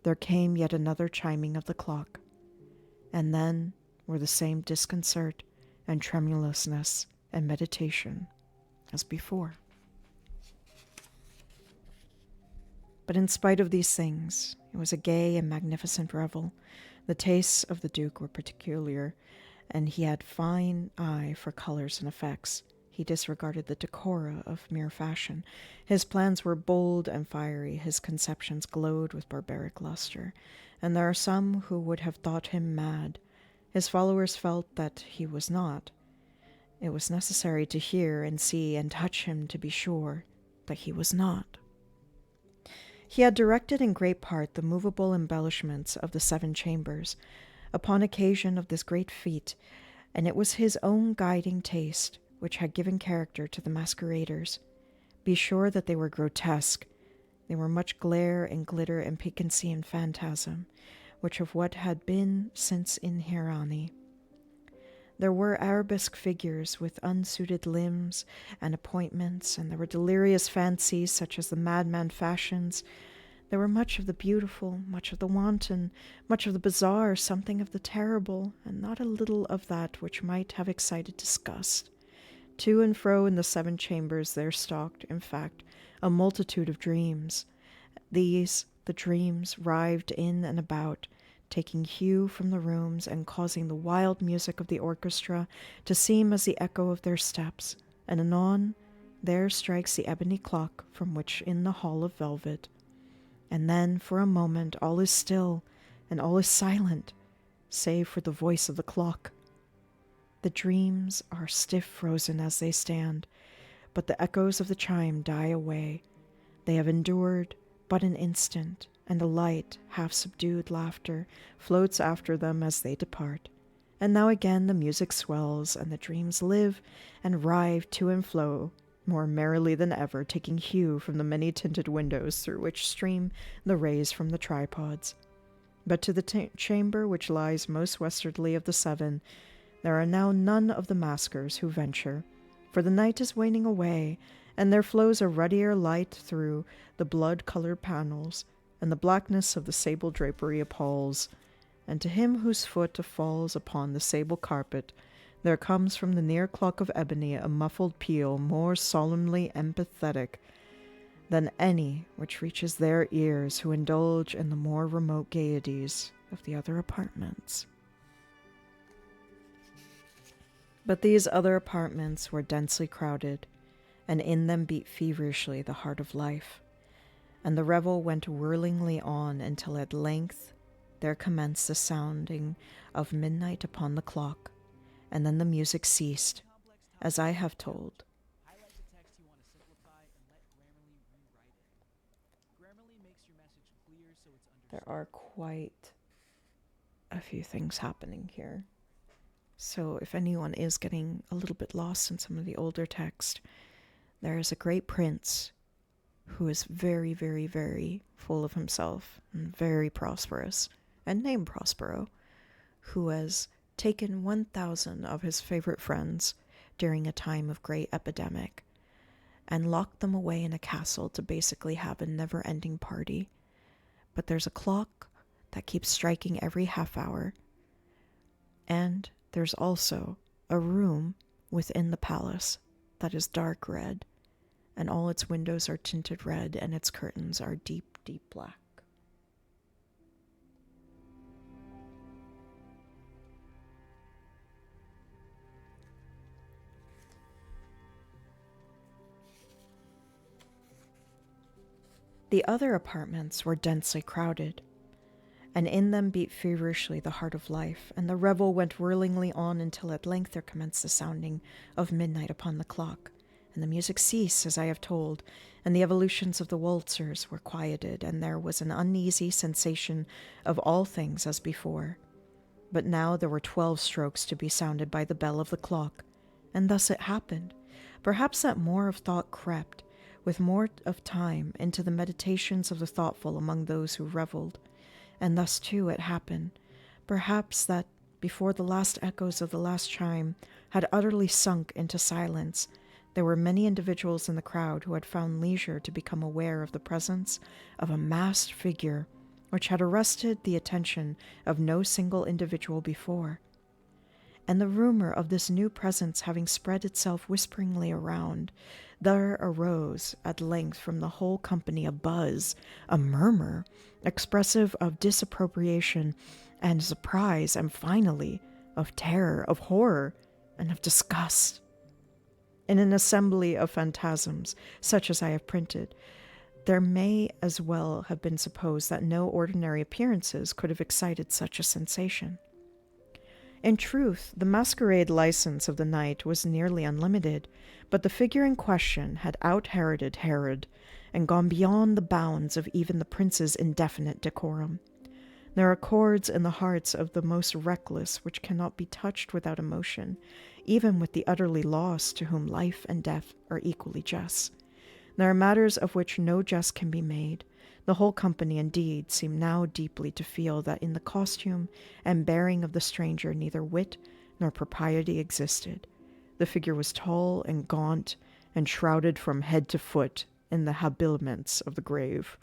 there came yet another chiming of the clock, and then were the same disconcert and tremulousness and meditation as before. But in spite of these things, it was a gay and magnificent revel. The tastes of the Duke were peculiar, and he had fine eye for colors and effects. He disregarded the decora of mere fashion. His plans were bold and fiery, his conceptions glowed with barbaric luster, and there are some who would have thought him mad. His followers felt that he was not. It was necessary to hear and see and touch him to be sure that he was not. He had directed in great part the movable embellishments of the 7 chambers upon occasion of this great feat, and it was his own guiding taste which had given character to the masqueraders. Be sure that they were grotesque. They were much glare and glitter and piquancy and phantasm, which of what had been since in Hierani. There were arabesque figures with unsuited limbs and appointments, and there were delirious fancies such as the madman fashions. There were much of the beautiful, much of the wanton, much of the bizarre, something of the terrible, and not a little of that which might have excited disgust. To and fro in the 7 chambers there stalked, in fact, a multitude of dreams. These, the dreams, writhed in and about, taking hue from the rooms and causing the wild music of the orchestra to seem as the echo of their steps, and anon there strikes the ebony clock from which in the hall of velvet, and then for a moment all is still and all is silent, save for the voice of the clock. The dreams are stiff frozen as they stand, but the echoes of the chime die away. They have endured but an instant, and a light, half-subdued laughter floats after them as they depart. And now again the music swells, and the dreams live and writhe to and fro more merrily than ever, taking hue from the many-tinted windows through which stream the rays from the tripods. But to the chamber which lies most westwardly of the 7, there are now none of the maskers who venture, for the night is waning away, and there flows a ruddier light through the blood-colored panels, and the blackness of the sable drapery appalls. And to him whose foot falls upon the sable carpet, there comes from the near clock of ebony a muffled peal more solemnly empathetic than any which reaches their ears who indulge in the more remote gaieties of the other apartments. But these other apartments were densely crowded, and in them beat feverishly the heart of life, and the revel went whirlingly on until at length there commenced the sounding of midnight upon the clock, and then the music ceased, as I have told. Highlight the text you want to simplify and let Grammarly rewrite it. Grammarly makes your message clear so it's understood. There are quite a few things happening here. So if anyone is getting a little bit lost in some of the older text, there is a great prince who is very, very, very full of himself and very prosperous, and named Prospero, who has taken 1,000 of his favorite friends during a time of great epidemic and locked them away in a castle to basically have a never-ending party. But there's a clock that keeps striking every half hour, and there's also a room within the palace that is dark red, and all its windows are tinted red, and its curtains are deep, deep black. The other apartments were densely crowded, and in them beat feverishly the heart of life, and the revel went whirlingly on until at length there commenced the sounding of midnight upon the clock, and the music ceased, as I have told, and the evolutions of the waltzers were quieted, and there was an uneasy sensation of all things as before. But now there were 12 strokes to be sounded by the bell of the clock, and thus it happened, perhaps that more of thought crept, with more of time, into the meditations of the thoughtful among those who revelled, and thus too it happened, perhaps that before the last echoes of the last chime had utterly sunk into silence, there were many individuals in the crowd who had found leisure to become aware of the presence of a masked figure which had arrested the attention of no single individual before. And the rumor of this new presence having spread itself whisperingly around, there arose at length from the whole company a buzz, a murmur, expressive of disapprobation and surprise, and finally of terror, of horror, and of disgust. In an assembly of phantasms, such as I have printed, there may as well have been supposed that no ordinary appearances could have excited such a sensation. In truth, the masquerade license of the night was nearly unlimited, but the figure in question had out-Heroded Herod, and gone beyond the bounds of even the prince's indefinite decorum. There are chords in the hearts of the most reckless which cannot be touched without emotion, even with the utterly lost, to whom life and death are equally just. There are matters of which no jest can be made. The whole company, indeed, seemed now deeply to feel that in the costume and bearing of the stranger neither wit nor propriety existed. The figure was tall and gaunt, and shrouded from head to foot in the habiliments of the grave.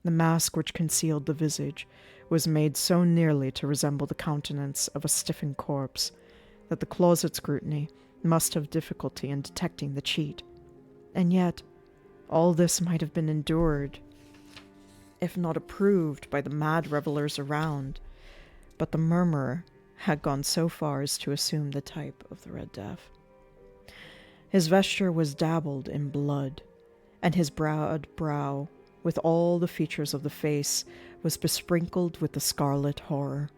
The mask which concealed the visage was made so nearly to resemble the countenance of a stiffened corpse that the closet scrutiny must have difficulty in detecting the cheat. And yet, all this might have been endured, if not approved, by the mad revellers around, but the murmurer had gone so far as to assume the type of the Red Death. His vesture was dabbled in blood, and his broad brow, with all the features of the face, was besprinkled with the scarlet horror.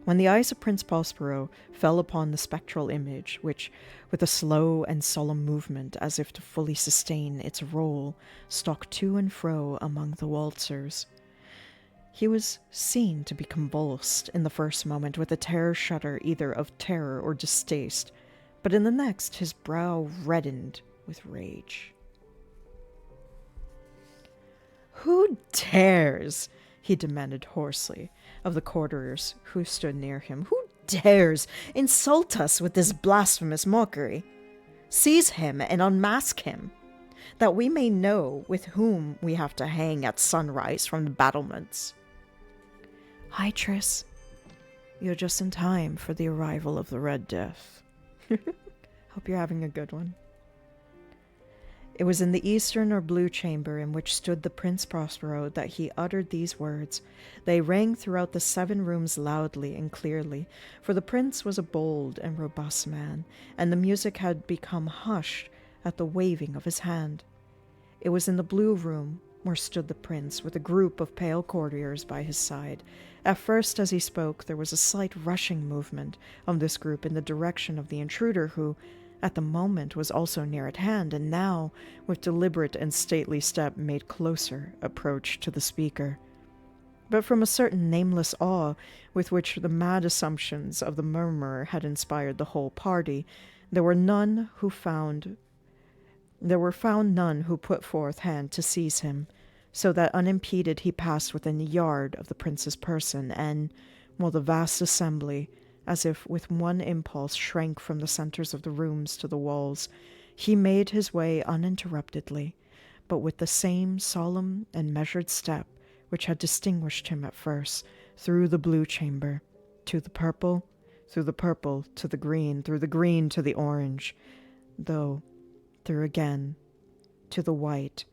When the eyes of Prince Prospero fell upon the spectral image, which, with a slow and solemn movement, as if to fully sustain its role, stalked to and fro among the waltzers, he was seen to be convulsed in the first moment with a terror shudder either of terror or distaste, but in the next his brow reddened with rage. "Who dares," he demanded hoarsely of the courtiers who stood near him, "who dares insult us with this blasphemous mockery? Seize him and unmask him, that we may know with whom we have to hang at sunrise from the battlements." "Hi, Tris. You're just in time for the arrival of the Red Death." Hope you're having a good one. It was in the eastern or blue chamber in which stood the Prince Prospero that he uttered these words. They rang throughout the 7 rooms loudly and clearly, for the prince was a bold and robust man, and the music had become hushed at the waving of his hand. It was in the blue room where stood the prince, with a group of pale courtiers by his side. At first, as he spoke, there was a slight rushing movement of this group in the direction of the intruder, who, at the moment, was also near at hand, and now, with deliberate and stately step, made closer approach to the speaker. But from a certain nameless awe with which the mad assumptions of the murmurer had inspired the whole party, there were found none who put forth hand to seize him, so that unimpeded he passed within a yard of the prince's person, and, while the vast assembly, as if with one impulse, shrank from the centers of the rooms to the walls, he made his way uninterruptedly, but with the same solemn and measured step which had distinguished him at first, through the blue chamber, to the purple, through the purple to the green, through the green to the orange, through again to the white,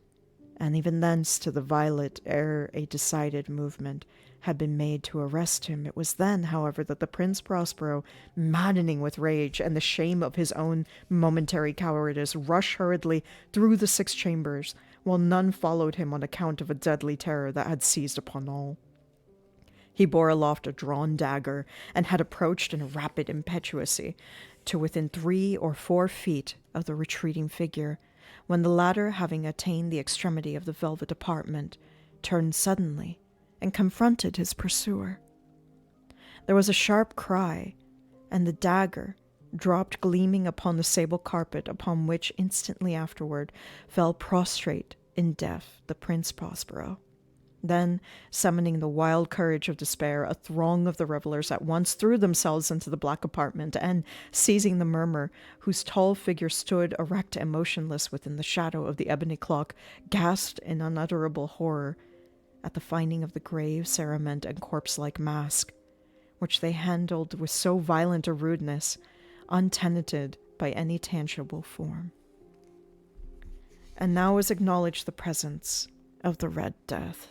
and even thence to the violet, ere a decided movement had been made to arrest him. It was then, however, that the Prince Prospero, maddening with rage and the shame of his own momentary cowardice, rushed hurriedly through the 6 chambers, while none followed him on account of a deadly terror that had seized upon all. He bore aloft a drawn dagger, and had approached in a rapid impetuosity to within 3 or 4 feet of the retreating figure, when the latter, having attained the extremity of the velvet apartment, turned suddenly and confronted his pursuer. There was a sharp cry, and the dagger dropped gleaming upon the sable carpet, upon which instantly afterward fell prostrate in death the Prince Prospero. Then, summoning the wild courage of despair, a throng of the revellers at once threw themselves into the black apartment, and, seizing the murmur, whose tall figure stood erect and motionless within the shadow of the ebony clock, gasped in unutterable horror at the finding of the grave, cerement, and corpse-like mask, which they handled with so violent a rudeness, untenanted by any tangible form. And now was acknowledged the presence of the Red Death.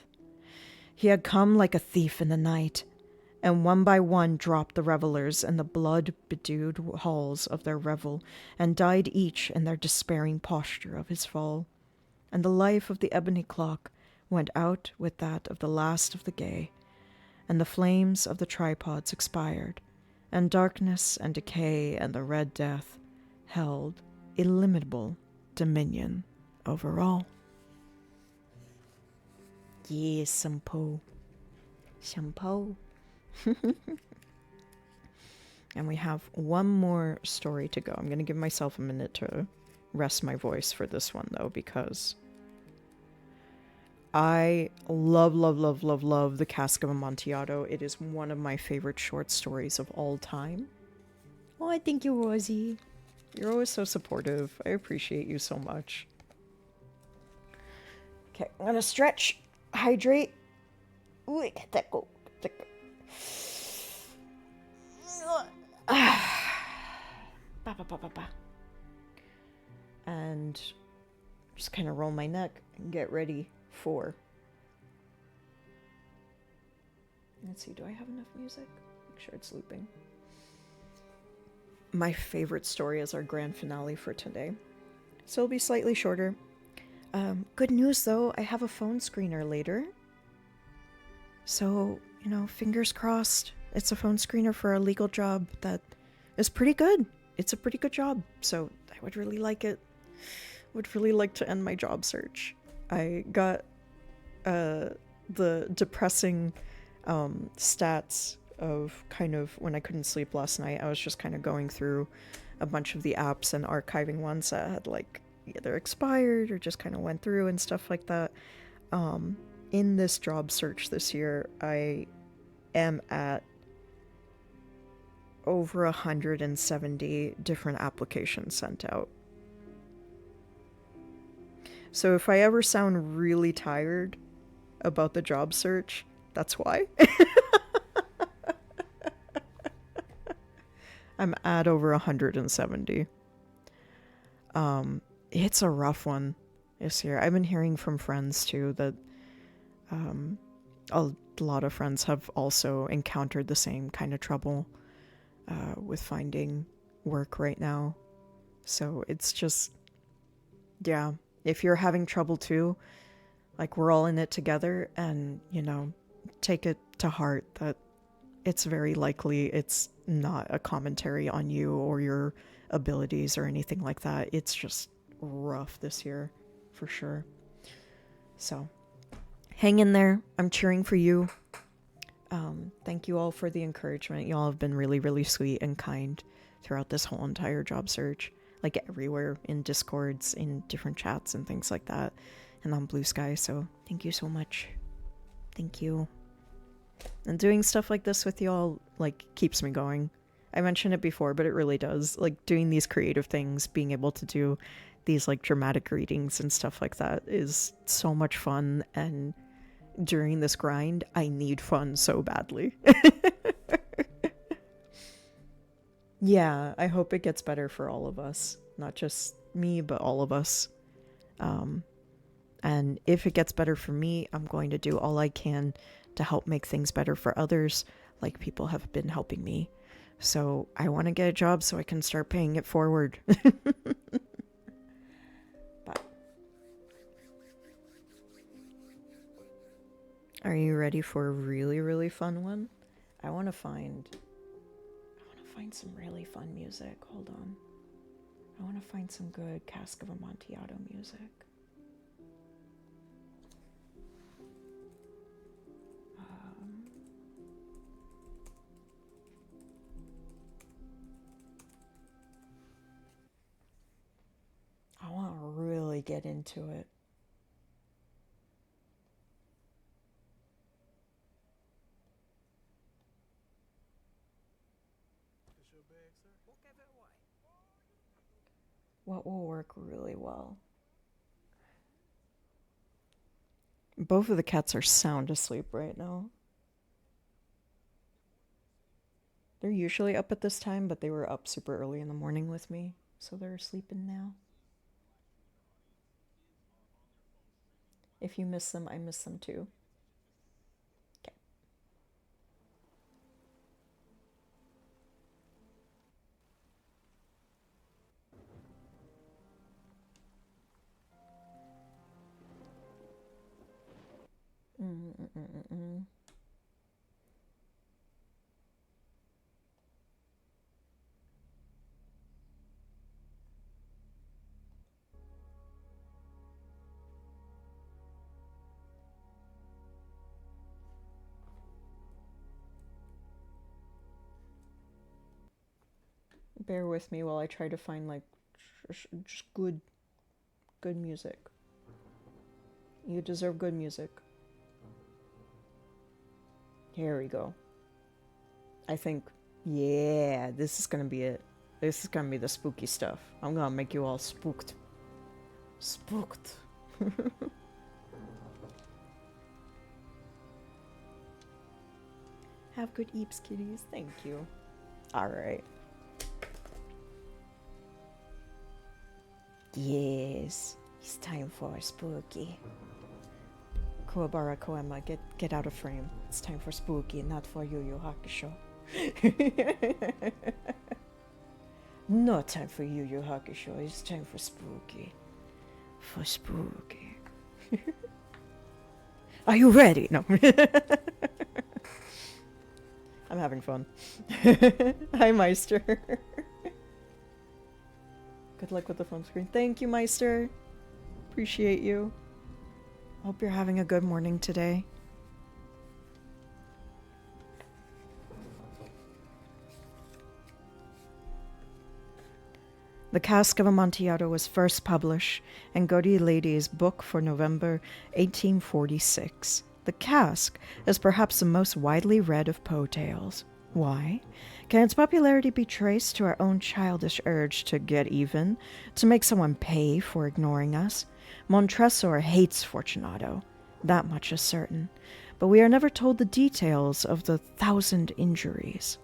He had come like a thief in the night, and one by one dropped the revellers in the blood-bedewed halls of their revel, and died each in their despairing posture of his fall. And the life of the ebony clock went out with that of the last of the gay, and the flames of the tripods expired, and darkness and decay and the Red Death held illimitable dominion over all. Yes, some Poe. Some Poe. And we have one more story to go. I'm going to give myself a minute to rest my voice for this one, though, because I love the Cask of Amontillado. It is one of my favorite short stories of all time. Oh, thank you, Rosie. You're always so supportive. I appreciate you so much. Okay, I'm going to stretch. Hydrate. Ooh, get that go. And just kind of roll my neck and get ready for. Let's see, do I have enough music? Make sure it's looping. My favorite story is our grand finale for today. So it'll be slightly shorter. Good news though, I have a phone screener later. So, fingers crossed. It's a phone screener for a legal job that is pretty good. It's a pretty good job. So I would really like it. Would really like to end my job search. I got the depressing stats of kind of when I couldn't sleep last night. I was just kind of going through a bunch of the apps and archiving ones that had like either expired or just kind of went through and stuff like that. In this job search this year, I am at over 170 different applications sent out. So if I ever sound really tired about the job search, that's why. I'm at over 170. It's a rough one this year. I've been hearing from friends too that a lot of friends have also encountered the same kind of trouble with finding work right now. So it's just, yeah, if you're having trouble too, like we're all in it together, and take it to heart that it's very likely it's not a commentary on you or your abilities or anything like that. It's just rough this year for sure. So hang in there. I'm cheering for you. Thank you all for the encouragement. Y'all have been really, really sweet and kind throughout this whole entire job search. Like everywhere, in Discords, in different chats and things like that, and on Blue Sky. So thank you so much. Thank you. And doing stuff like this with y'all like keeps me going. I mentioned it before, but it really does. Like doing these creative things, being able to do these like dramatic readings and stuff like that is so much fun. And during this grind, I need fun so badly. Yeah, I hope it gets better for all of us. Not just me, but all of us. And if it gets better for me, I'm going to do all I can to help make things better for others, like people have been helping me. So I want to get a job so I can start paying it forward. But Are you ready for a really, really fun one? I want to find some really fun music. Hold on. I want to find some good Cask of Amontillado music. I want to really get into it. What will work really well? Both of the cats are sound asleep right now. They're usually up at this time, but they were up super early in the morning with me, so they're sleeping now. If you miss them, I miss them too. Okay. Bear with me while I try to find like just good music. You deserve good music. Here we go. I think, yeah, this is gonna be it. This is gonna be the spooky stuff. I'm gonna make you all spooked. Spooked. Have good eeps, kitties. Thank you. Alright. Yes, it's time for spooky. Kuwabara Koema, get out of frame. It's time for spooky, not for Yu Yu Hakusho. No time for Yu Yu Hakusho, it's time for spooky. For spooky. Are you ready? No. I'm having fun. Hi, Meister. Good luck with the phone screen. Thank you, Meister. Appreciate you. Hope you're having a good morning today. The Cask of Amontillado was first published in Gaudy Lady's book for November 1846. The Cask is perhaps the most widely read of Poe tales. Why? Can its popularity be traced to our own childish urge to get even, to make someone pay for ignoring us? Montresor hates Fortunato, that much is certain, but we are never told the details of the 1,000 injuries.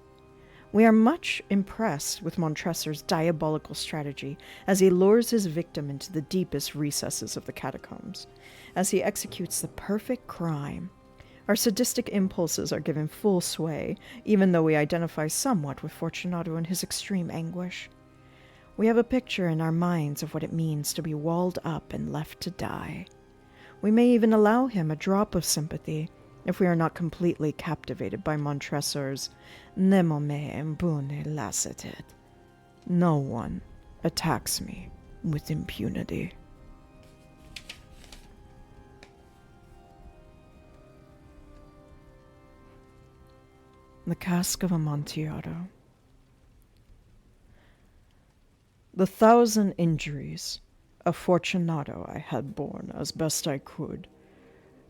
We are much impressed with Montresor's diabolical strategy as he lures his victim into the deepest recesses of the catacombs. As he executes the perfect crime, our sadistic impulses are given full sway, even though we identify somewhat with Fortunato in his extreme anguish. We have a picture in our minds of what it means to be walled up and left to die. We may even allow him a drop of sympathy, if we are not completely captivated by Montresor's "Nemo me impune lacetet." No one attacks me with impunity. The Cask of Amontillado. The 1,000 injuries of Fortunato I had borne as best I could,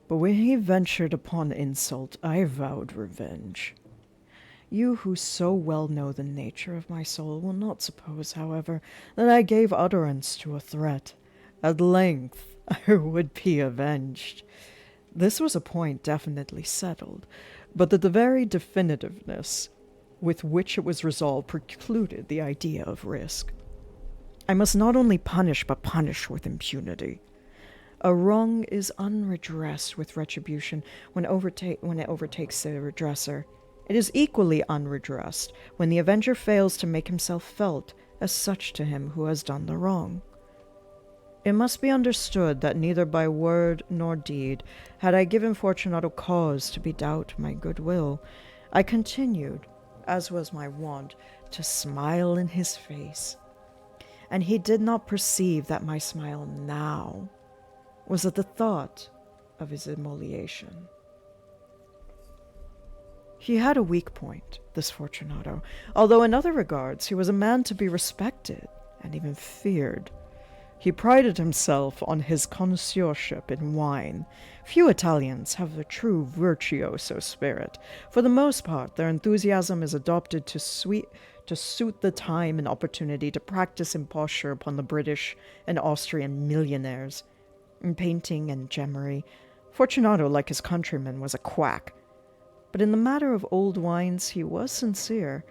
but when he ventured upon insult, I vowed revenge. You who so well know the nature of my soul will not suppose, however, that I gave utterance to a threat. At length I would be avenged. This was a point definitely settled, but that the very definitiveness with which it was resolved precluded the idea of risk. I must not only punish, but punish with impunity. A wrong is unredressed with retribution when it overtakes the redresser. It is equally unredressed when the avenger fails to make himself felt as such to him who has done the wrong. It must be understood that neither by word nor deed had I given Fortunato cause to doubt my goodwill. I continued, as was my wont, to smile in his face, and he did not perceive that my smile now was at the thought of his immolation. He had a weak point, this Fortunato, although in other regards he was a man to be respected and even feared. He prided himself on his connoisseurship in wine. Few Italians have the true virtuoso spirit. For the most part, their enthusiasm is adopted to suit the time and opportunity to practice imposture upon the British and Austrian millionaires. In painting and gemmery, Fortunato, like his countrymen, was a quack. But in the matter of old wines, he was sincere.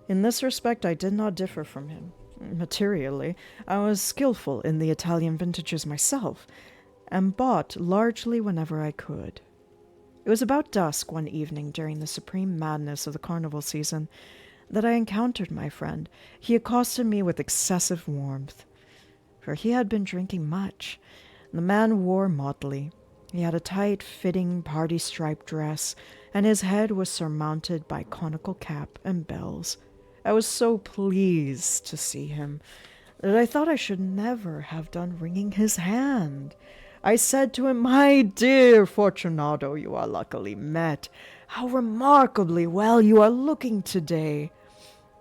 In this respect, I did not differ from him. Materially, I was skillful in the Italian vintages myself, and bought largely whenever I could. It was about dusk one evening during the supreme madness of the carnival season that I encountered my friend. He accosted me with excessive warmth, for he had been drinking much. The man wore motley. He had a tight-fitting party-striped dress, and his head was surmounted by conical cap and bells. I was so pleased to see him that I thought I should never have done wringing his hand. I said to him, "My dear Fortunato, you are luckily met. How remarkably well you are looking today.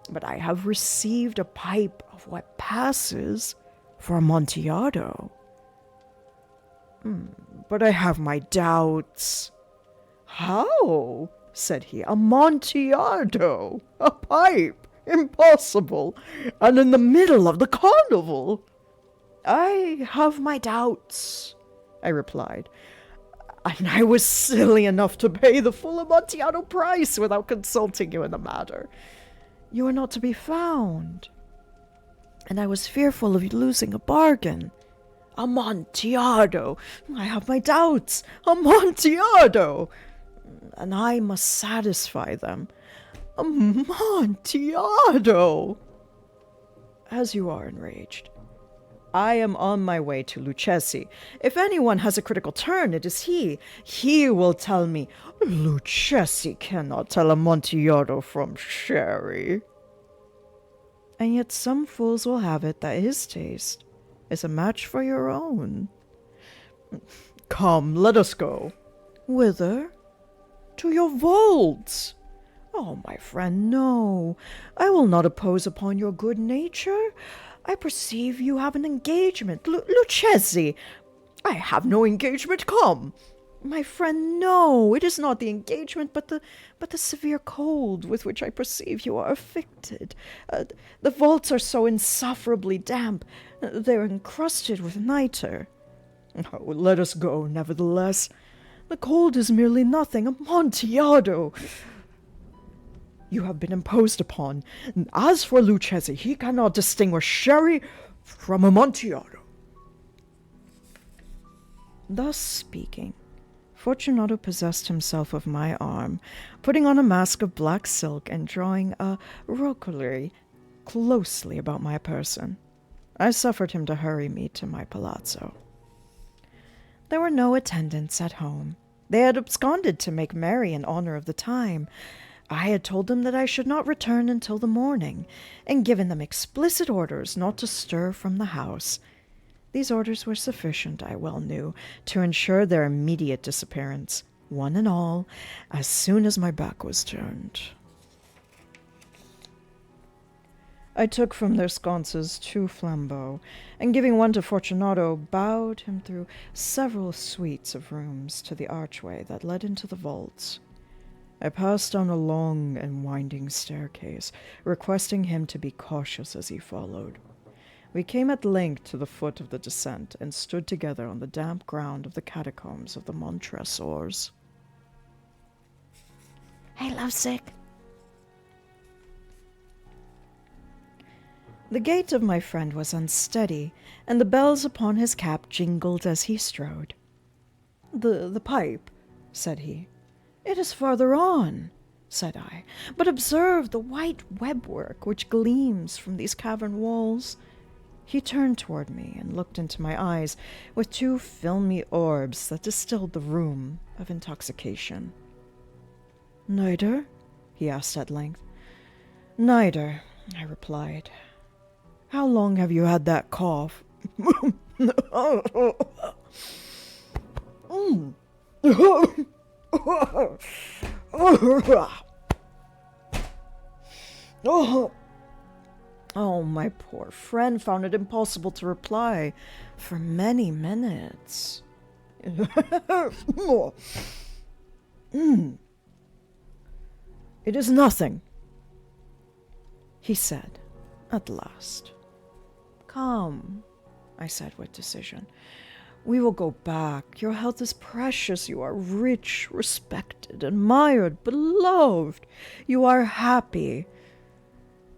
But I have received a pipe of what passes for Amontillado. But I have my doubts." "How?" said he. "Amontillado? A pipe? Impossible! And in the middle of the carnival!" "I have my doubts," I replied. "And I was silly enough to pay the full Amontillado price without consulting you in the matter. You are not to be found, and I was fearful of losing a bargain. Amontillado! I have my doubts. Amontillado! And I must satisfy them. Amontillado!" "As you are enraged. I am on my way to Lucchesi. If anyone has a critical turn, it is he. He will tell me, 'Lucchesi cannot tell Amontillado from sherry.' And yet some fools will have it that his taste is a match for your own. Come, let us go." "Whither?" "To your vaults." "Oh, my friend, no. I will not impose upon your good nature. I perceive you have an engagement. Lucchesi!" "I have no engagement. Come." "My friend, no. It is not the engagement, but the severe cold with which I perceive you are afflicted. The vaults are so insufferably damp. They are encrusted with nitre." "Oh, let us go, nevertheless. The cold is merely nothing. Amontillado! You have been imposed upon. As for Lucchesi, he cannot distinguish sherry from Amontillado." Thus speaking, Fortunato possessed himself of my arm, putting on a mask of black silk and drawing a roquelaire closely about my person. I suffered him to hurry me to my palazzo. There were no attendants at home. They had absconded to make merry in honor of the time. I had told them that I should not return until the morning, and given them explicit orders not to stir from the house. These orders were sufficient, I well knew, to ensure their immediate disappearance, one and all, as soon as my back was turned. I took from their sconces 2 flambeaux, and giving one to Fortunato, bowed him through several suites of rooms to the archway that led into the vaults. I passed down a long and winding staircase, requesting him to be cautious as he followed. We came at length to the foot of the descent, and stood together on the damp ground of the catacombs of the Montresors. "Hey, lovesick." The gait of my friend was unsteady, and the bells upon his cap jingled as he strode. The pipe," said he. "It is farther on," said I. "But observe the white webwork which gleams from these cavern walls. He turned toward me and looked into my eyes with two filmy orbs that distilled the rheum of intoxication. "Neither?" he asked at length. "Neither," I replied. "How long have you had that cough?" Oh, my poor friend found it impossible to reply for many minutes. "It is nothing," he said at last. "Come," I said with decision. "We will go back. Your health is precious. You are rich, respected, admired, beloved. You are happy,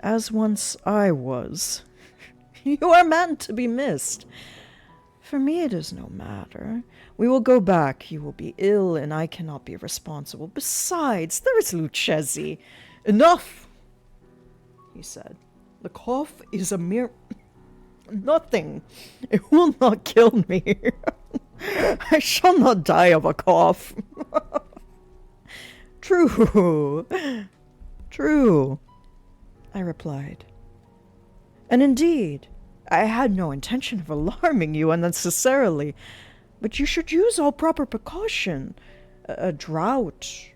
as once I was. You are meant to be missed. For me it is no matter. We will go back. You will be ill, and I cannot be responsible. Besides, there is Lucchesi." "Enough," he said. "The cough is a mere nothing. It will not kill me. I shall not die of a cough." "True, true," I replied. "And indeed, I had no intention of alarming you unnecessarily, but you should use all proper precaution. A draught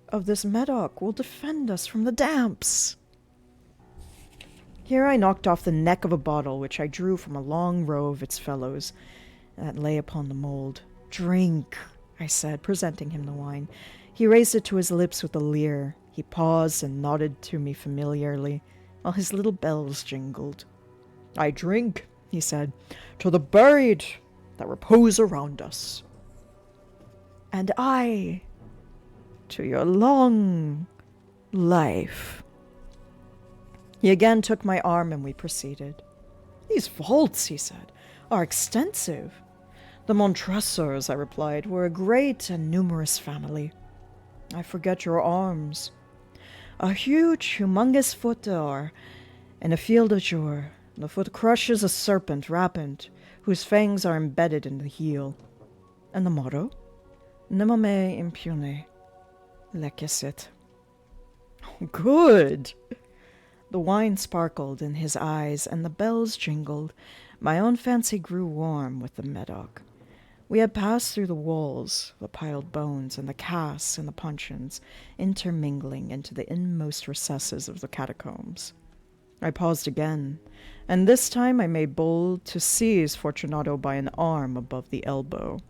of this Medoc will defend us from the damps." Here I knocked off the neck of a bottle which I drew from a long row of its fellows that lay upon the mould. "Drink," I said, presenting him the wine. He raised it to his lips with a leer. He paused and nodded to me familiarly, while his little bells jingled. "I drink," he said, "to the buried that repose around us." "And I to your long life." He again took my arm and we proceeded. "These vaults," he said, "are extensive." "The Montresors," I replied, "were a great and numerous family." "I forget your arms." "A huge, humongous foot d'or, and a field azure. The foot crushes a serpent rampant, whose fangs are embedded in the heel." "And the motto?" "Nemo me impune, lecessit." "Good!" The wine sparkled in his eyes, and the bells jingled. My own fancy grew warm with the Medoc. We had passed through the walls, the piled bones, and the casks and the puncheons, intermingling into the inmost recesses of the catacombs. I paused again, and this time I made bold to seize Fortunato by an arm above the elbow.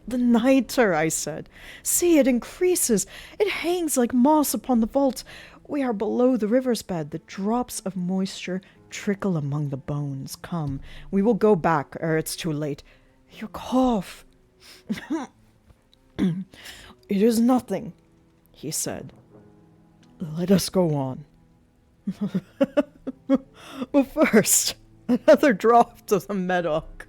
"The nitre," I said. "See, it increases. It hangs like moss upon the vault. We are below the river's bed. The drops of moisture trickle among the bones. Come, we will go back ere it's too late. Your cough." "It is nothing," he said. "Let us go on." "But first, another draught of the Medoc."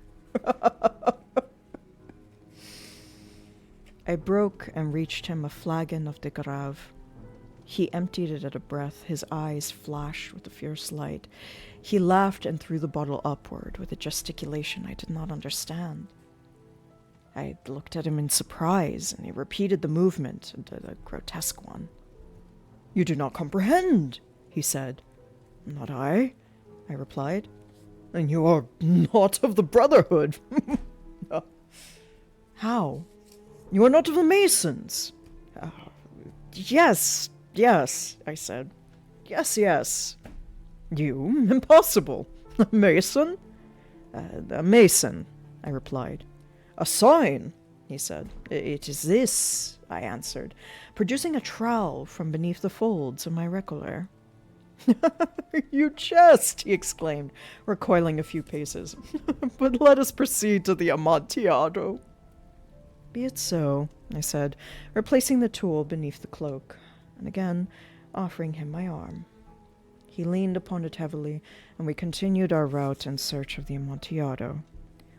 I broke and reached him a flagon of de Grave. He emptied it at a breath. His eyes flashed with a fierce light. He laughed and threw the bottle upward with a gesticulation I did not understand. I looked at him in surprise, and he repeated the movement, a grotesque one. "You do not comprehend," he said. "Not I," I replied. "Then you are not of the Brotherhood." "How? You are not of the Masons?" Yes, I said. Yes. "You? Impossible. A Mason?" "A Mason," I replied. "A sign," he said. "It is this," I answered, producing a trowel from beneath the folds of my recollet. "You jest," he exclaimed, recoiling a few paces. "But let us proceed to the Amontillado." "Be it so," I said, replacing the tool beneath the cloak, and again offering him my arm. He leaned upon it heavily, and we continued our route in search of the Amontillado.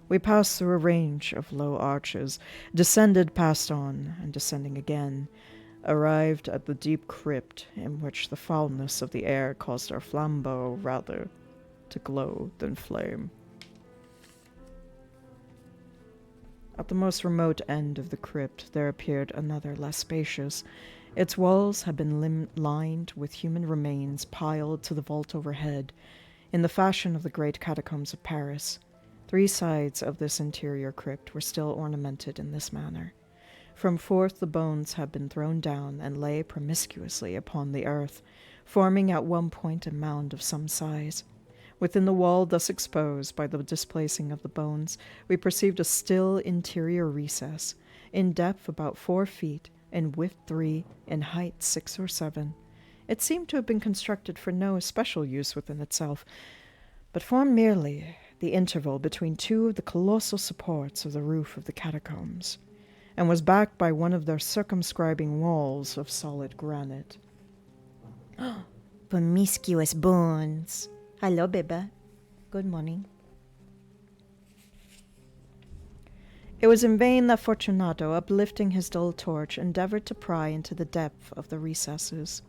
We passed through a range of low arches, descended, passed on, and descending again, arrived at the deep crypt in which the foulness of the air caused our flambeaux rather to glow than flame. At the most remote end of the crypt there appeared another less spacious. Its walls had been lined with human remains piled to the vault overhead, in the fashion of the great catacombs of Paris. 3 sides of this interior crypt were still ornamented in this manner. From forth the bones had been thrown down and lay promiscuously upon the earth, forming at one point a mound of some size. Within the wall thus exposed by the displacing of the bones, we perceived a still interior recess, in depth about 4 feet, in width 3, in height 6 or 7. It seemed to have been constructed for no special use within itself, but formed merely the interval between 2 of the colossal supports of the roof of the catacombs, and was backed by one of their circumscribing walls of solid granite. Promiscuous bones. Hello, baby. Good morning. It was in vain that Fortunato, uplifting his dull torch, endeavored to pry into the depth of the recesses.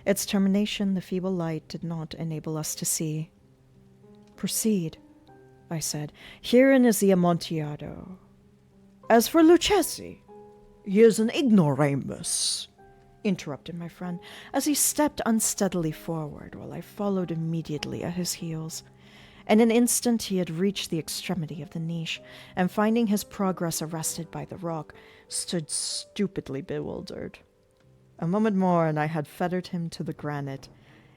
Its termination the feeble light did not enable us to see. Proceed, I said. Herein is the Amontillado. As for Lucchesi, he is an ignoramus, interrupted my friend, as he stepped unsteadily forward, while I followed immediately at his heels. In an instant he had reached the extremity of the niche, and finding his progress arrested by the rock, stood stupidly bewildered. A moment more, and I had fettered him to the granite.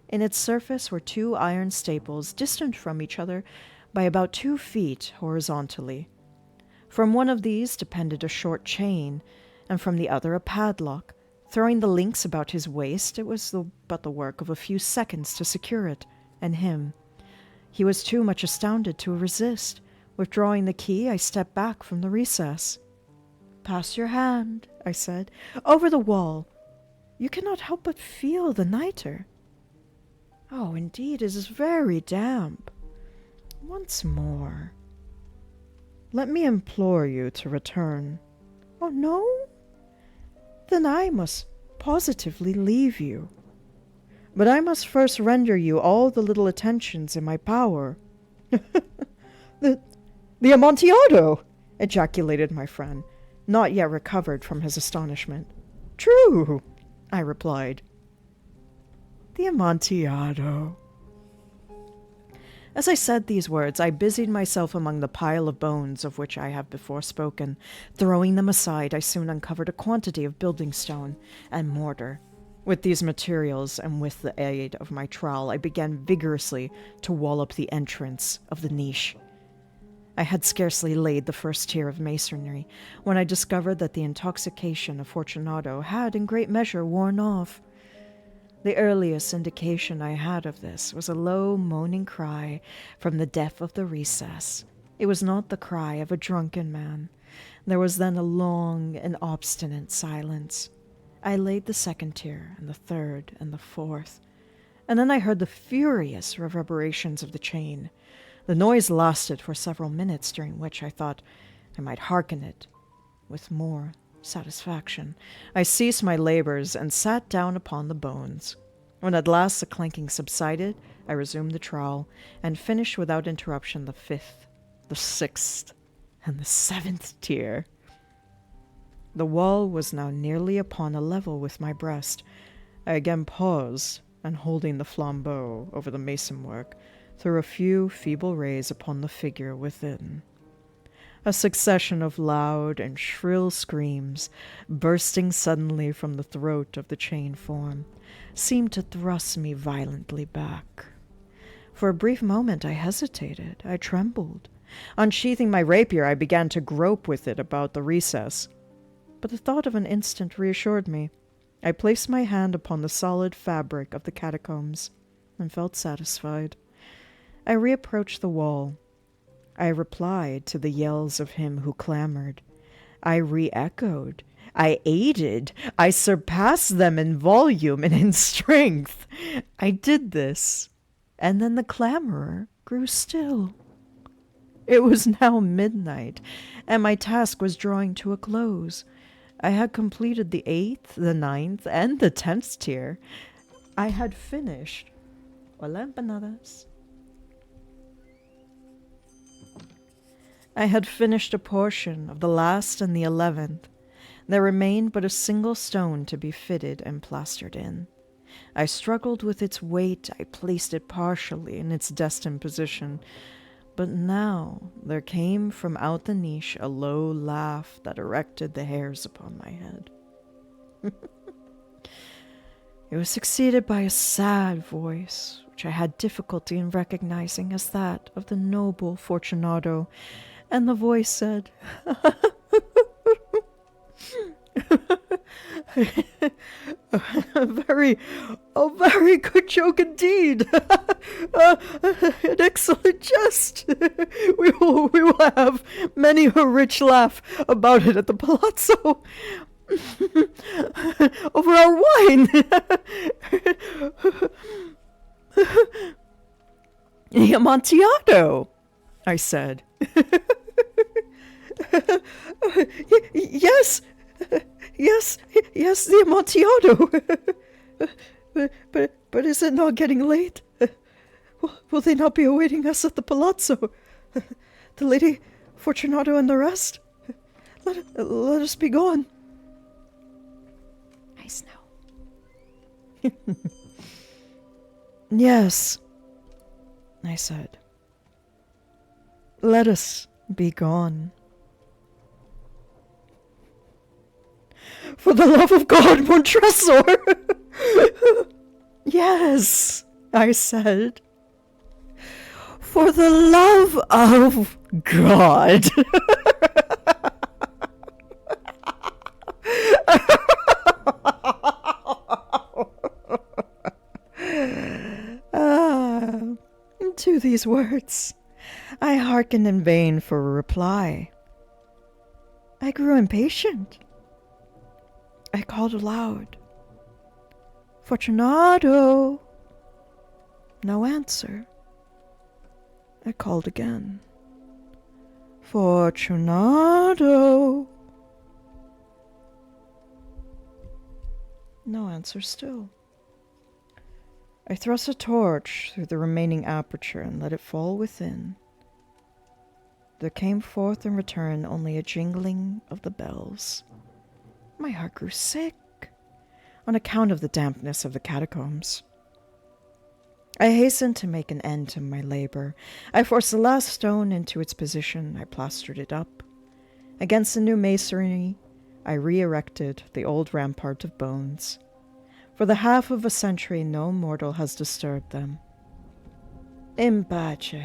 In its surface were 2 iron staples, distant from each other by about 2 feet horizontally. From one of these depended a short chain, and from the other a padlock. Throwing the links about his waist, it was but the work of a few seconds to secure it, and him. He was too much astounded to resist. Withdrawing the key, I stepped back from the recess. Pass your hand, I said, over the wall. You cannot help but feel the nitre. Oh, indeed, it is very damp. Once more. Let me implore you to return. Oh, no? Then I must positively leave you. But I must first render you all the little attentions in my power. The Amontillado! Ejaculated my friend, not yet recovered from his astonishment. True, I replied. The Amontillado. As I said these words, I busied myself among the pile of bones of which I have before spoken. Throwing them aside, I soon uncovered a quantity of building stone and mortar. With these materials, and with the aid of my trowel, I began vigorously to wall up the entrance of the niche. I had scarcely laid the first tier of masonry when I discovered that the intoxication of Fortunato had in great measure worn off. The earliest indication I had of this was a low, moaning cry from the depth of the recess. It was not the cry of a drunken man. There was then a long and obstinate silence. I laid the 2nd tier, and the 3rd, and the 4th, and then I heard the furious reverberations of the chain. The noise lasted for several minutes, during which I thought I might hearken it with more satisfaction. I ceased my labors and sat down upon the bones. When at last the clanking subsided, I resumed the trowel, and finished without interruption the 5th, the 6th, and the 7th tier. The wall was now nearly upon a level with my breast. I again paused, and holding the flambeau over the mason work, threw a few feeble rays upon the figure within. A succession of loud and shrill screams, bursting suddenly from the throat of the chain form, seemed to thrust me violently back. For a brief moment I hesitated, I trembled. Unsheathing my rapier, I began to grope with it about the recess. But the thought of an instant reassured me. I placed my hand upon the solid fabric of the catacombs, and felt satisfied. I reapproached the wall. I replied to the yells of him who clamored. I re-echoed. I aided. I surpassed them in volume and in strength. I did this, and then the clamorer grew still. It was now midnight, and my task was drawing to a close. I had completed the 8th, the 9th, and the 10th tier. I had finished. Hola, empanadas. I had finished a portion of the last and the 11th. There remained but a single stone to be fitted and plastered in. I struggled with its weight. I placed it partially in its destined position. But now there came from out the niche a low laugh that erected the hairs upon my head. It was succeeded by a sad voice, which I had difficulty in recognizing as that of the noble Fortunato, and the voice said, a very good joke indeed. An excellent jest. We will have many a rich laugh about it at the palazzo. Over our wine. The Amontillado, I said. Yes, the Amontillado. But is it not getting late? Will they not be awaiting us at the palazzo? The Lady Fortunato and the rest? Let us be gone. Nice now. Yes, I said. Let us be gone. For the love of God, Montressor! Yes, I said. For the love of God. To these words, I hearkened in vain for a reply. I grew impatient. I called aloud. Fortunato! No answer. I called again. Fortunato! No answer still. I thrust a torch through the remaining aperture and let it fall within. There came forth in return only a jingling of the bells. My heart grew sick on account of the dampness of the catacombs. I hastened to make an end to my labor. I forced the last stone into its position. I plastered it up. Against the new masonry, I re-erected the old rampart of bones. For the half of a century, no mortal has disturbed them. In pace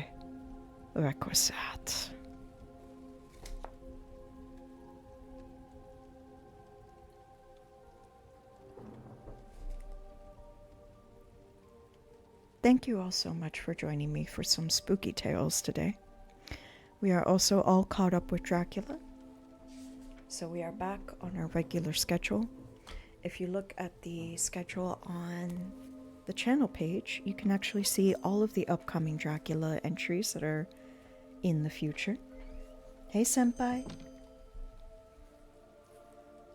requiescat. Thank you all so much for joining me for some spooky tales today. We are also all caught up with Dracula, so we are back on our regular schedule. If you look at the schedule on the channel page, you can actually see all of the upcoming Dracula entries that are in the future. Hey, Senpai.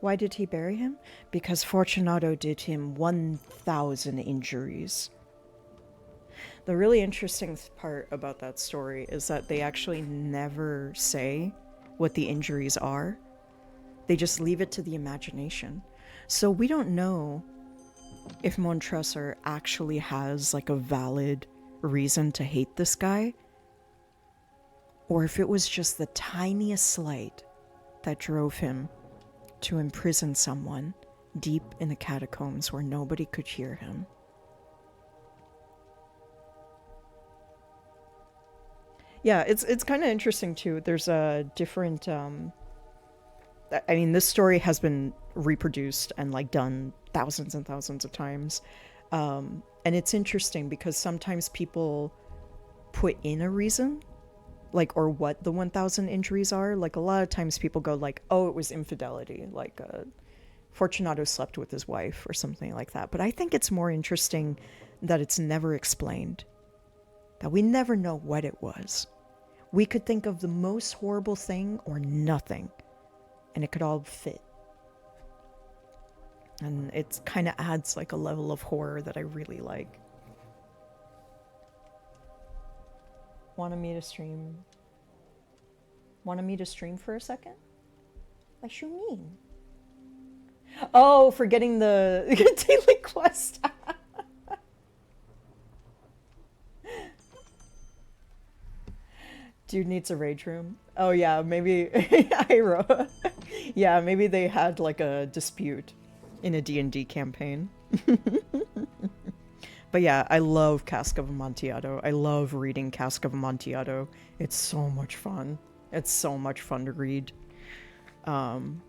Why did he bury him? Because Fortunato did him 1,000 injuries. The really interesting part about that story is that they actually never say what the injuries are. They just leave it to the imagination. So we don't know if Montressor actually has like a valid reason to hate this guy, or if it was just the tiniest slight that drove him to imprison someone deep in the catacombs where nobody could hear him. Yeah, it's kind of interesting too. There's a different I mean, this story has been reproduced and like done thousands and thousands of times. And it's interesting because sometimes people put in a reason, like, or what the 1,000 injuries are. Like a lot of times people go like, oh, it was infidelity. Like Fortunato slept with his wife or something like that. But I think it's more interesting that it's never explained, that we never know what it was. We could think of the most horrible thing or nothing, and it could all fit. And it kind of adds like a level of horror that I really like. Wanted me to stream Wanted me to stream for a second? What you mean? Oh, for getting the daily quest. Dude needs a rage room. Oh yeah, maybe I wrote. Yeah, maybe they had like a dispute in a D&D campaign. But yeah, I love Cask of Amontillado. I love reading Cask of Amontillado. It's so much fun. It's so much fun to read. And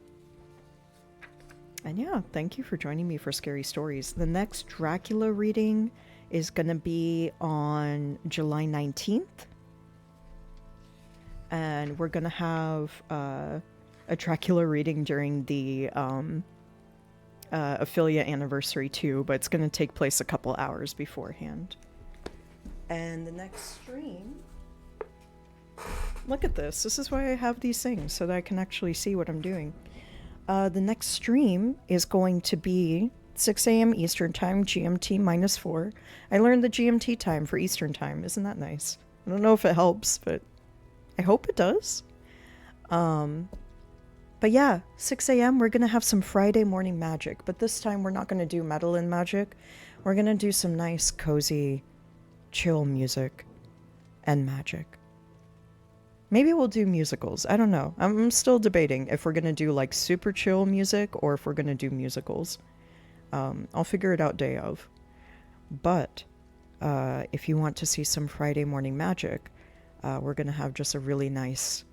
yeah, thank you for joining me for Scary Stories. The next Dracula reading is gonna be on July 19th. And we're gonna have a Dracula reading during the affiliate anniversary too, but it's gonna take place a couple hours beforehand. And the next stream... Look at this. This is why I have these things, so that I can actually see what I'm doing. The next stream is going to be 6 a.m. Eastern Time, GMT -4. I learned the GMT time for Eastern Time. Isn't that nice? I don't know if it helps, but I hope it does. But yeah, 6 a.m. we're going to have some Friday morning magic, but this time we're not going to do metal and magic. We're going to do some nice, cozy, chill music and magic. Maybe we'll do musicals. I don't know. I'm still debating if we're going to do like super chill music or if we're going to do musicals. I'll figure it out day of. But if you want to see some Friday morning magic, we're going to have just a really nice,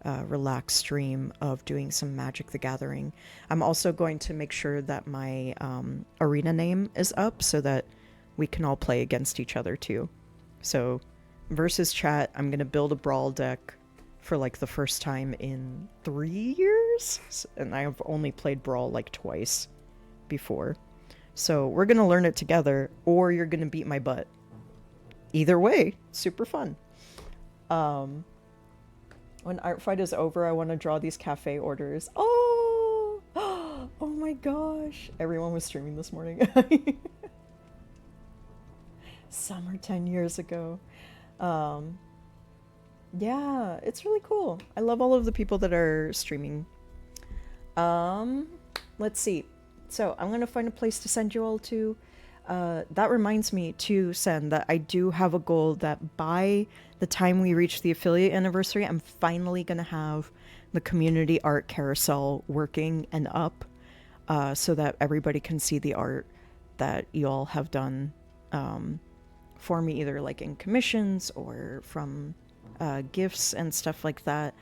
relaxed stream of doing some Magic the Gathering. I'm also going to make sure that my arena name is up so that we can all play against each other too. So, versus chat, I'm going to build a Brawl deck for like the first time in 3 years. And I have only played Brawl like twice before. So we're going to learn it together, or you're going to beat my butt. Either way, super fun. When art fight is over, I want to draw these cafe orders. Oh! Oh my gosh. Everyone was streaming this morning. Summer 10 years ago. Yeah, it's really cool. I love all of the people that are streaming. Let's see. So I'm going to find a place to send you all to. That reminds me to send that I do have a goal that by the time we reach the affiliate anniversary, I'm finally going to have the community art carousel working and up, so that everybody can see the art that you all have done for me, either like in commissions or from gifts and stuff like that.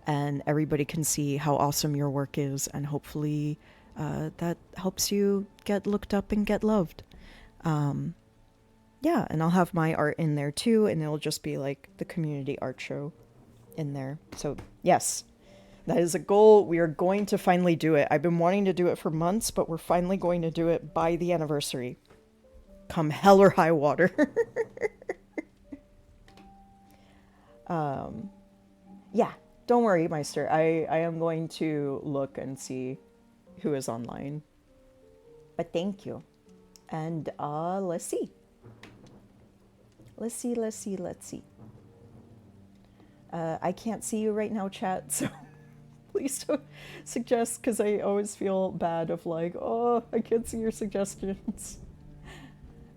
And everybody can see how awesome your work is, and hopefully that helps you get looked up and get loved. Yeah, and I'll have my art in there too, and it'll just be like the community art show in there. So yes, that is a goal. We are going to finally do it. I've been wanting to do it for months, but we're finally going to do it by the anniversary. Come hell or high water. Yeah, don't worry, Meister. I am going to look and see who is online. But thank you. And let's see. Let's see. I can't see you right now, chat, so please don't suggest, because I always feel bad of like, oh, I can't see your suggestions.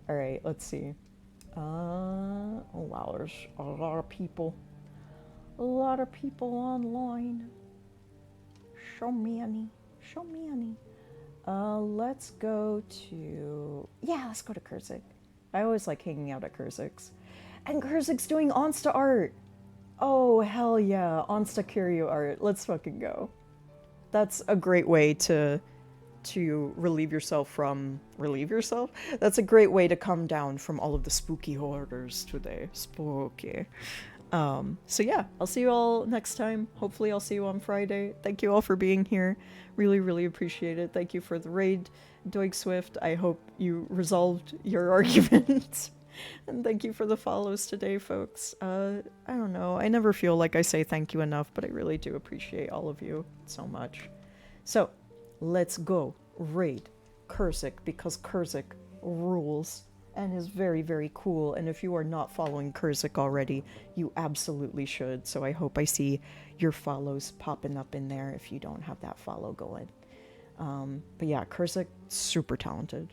All right, let's see. Oh wow, there's a lot of people. A lot of people online. So many. Let's go to... Yeah, let's go to Kurzik. I always like hanging out at Kurzik's. And Kurzik's doing Onsta art! Oh, hell yeah. Onsta Curio art. Let's fucking go. That's a great way to relieve yourself from... Relieve yourself? That's a great way to come down from all of the spooky horrors today. Spooky. So yeah, I'll see you all next time. Hopefully I'll see you on Friday. Thank you all for being here. Really, really appreciate it. Thank you for the raid, Doig Swift. I hope you resolved your argument. And thank you for the follows today, folks. I don't know. I never feel like I say thank you enough, but I really do appreciate all of you so much. So, let's go raid Kurzik, because Kurzik rules. and is very, very cool. And if you are not following Kurzik already, you absolutely should. So I hope I see your follows popping up in there if you don't have that follow going. But yeah, Kurzik, super talented.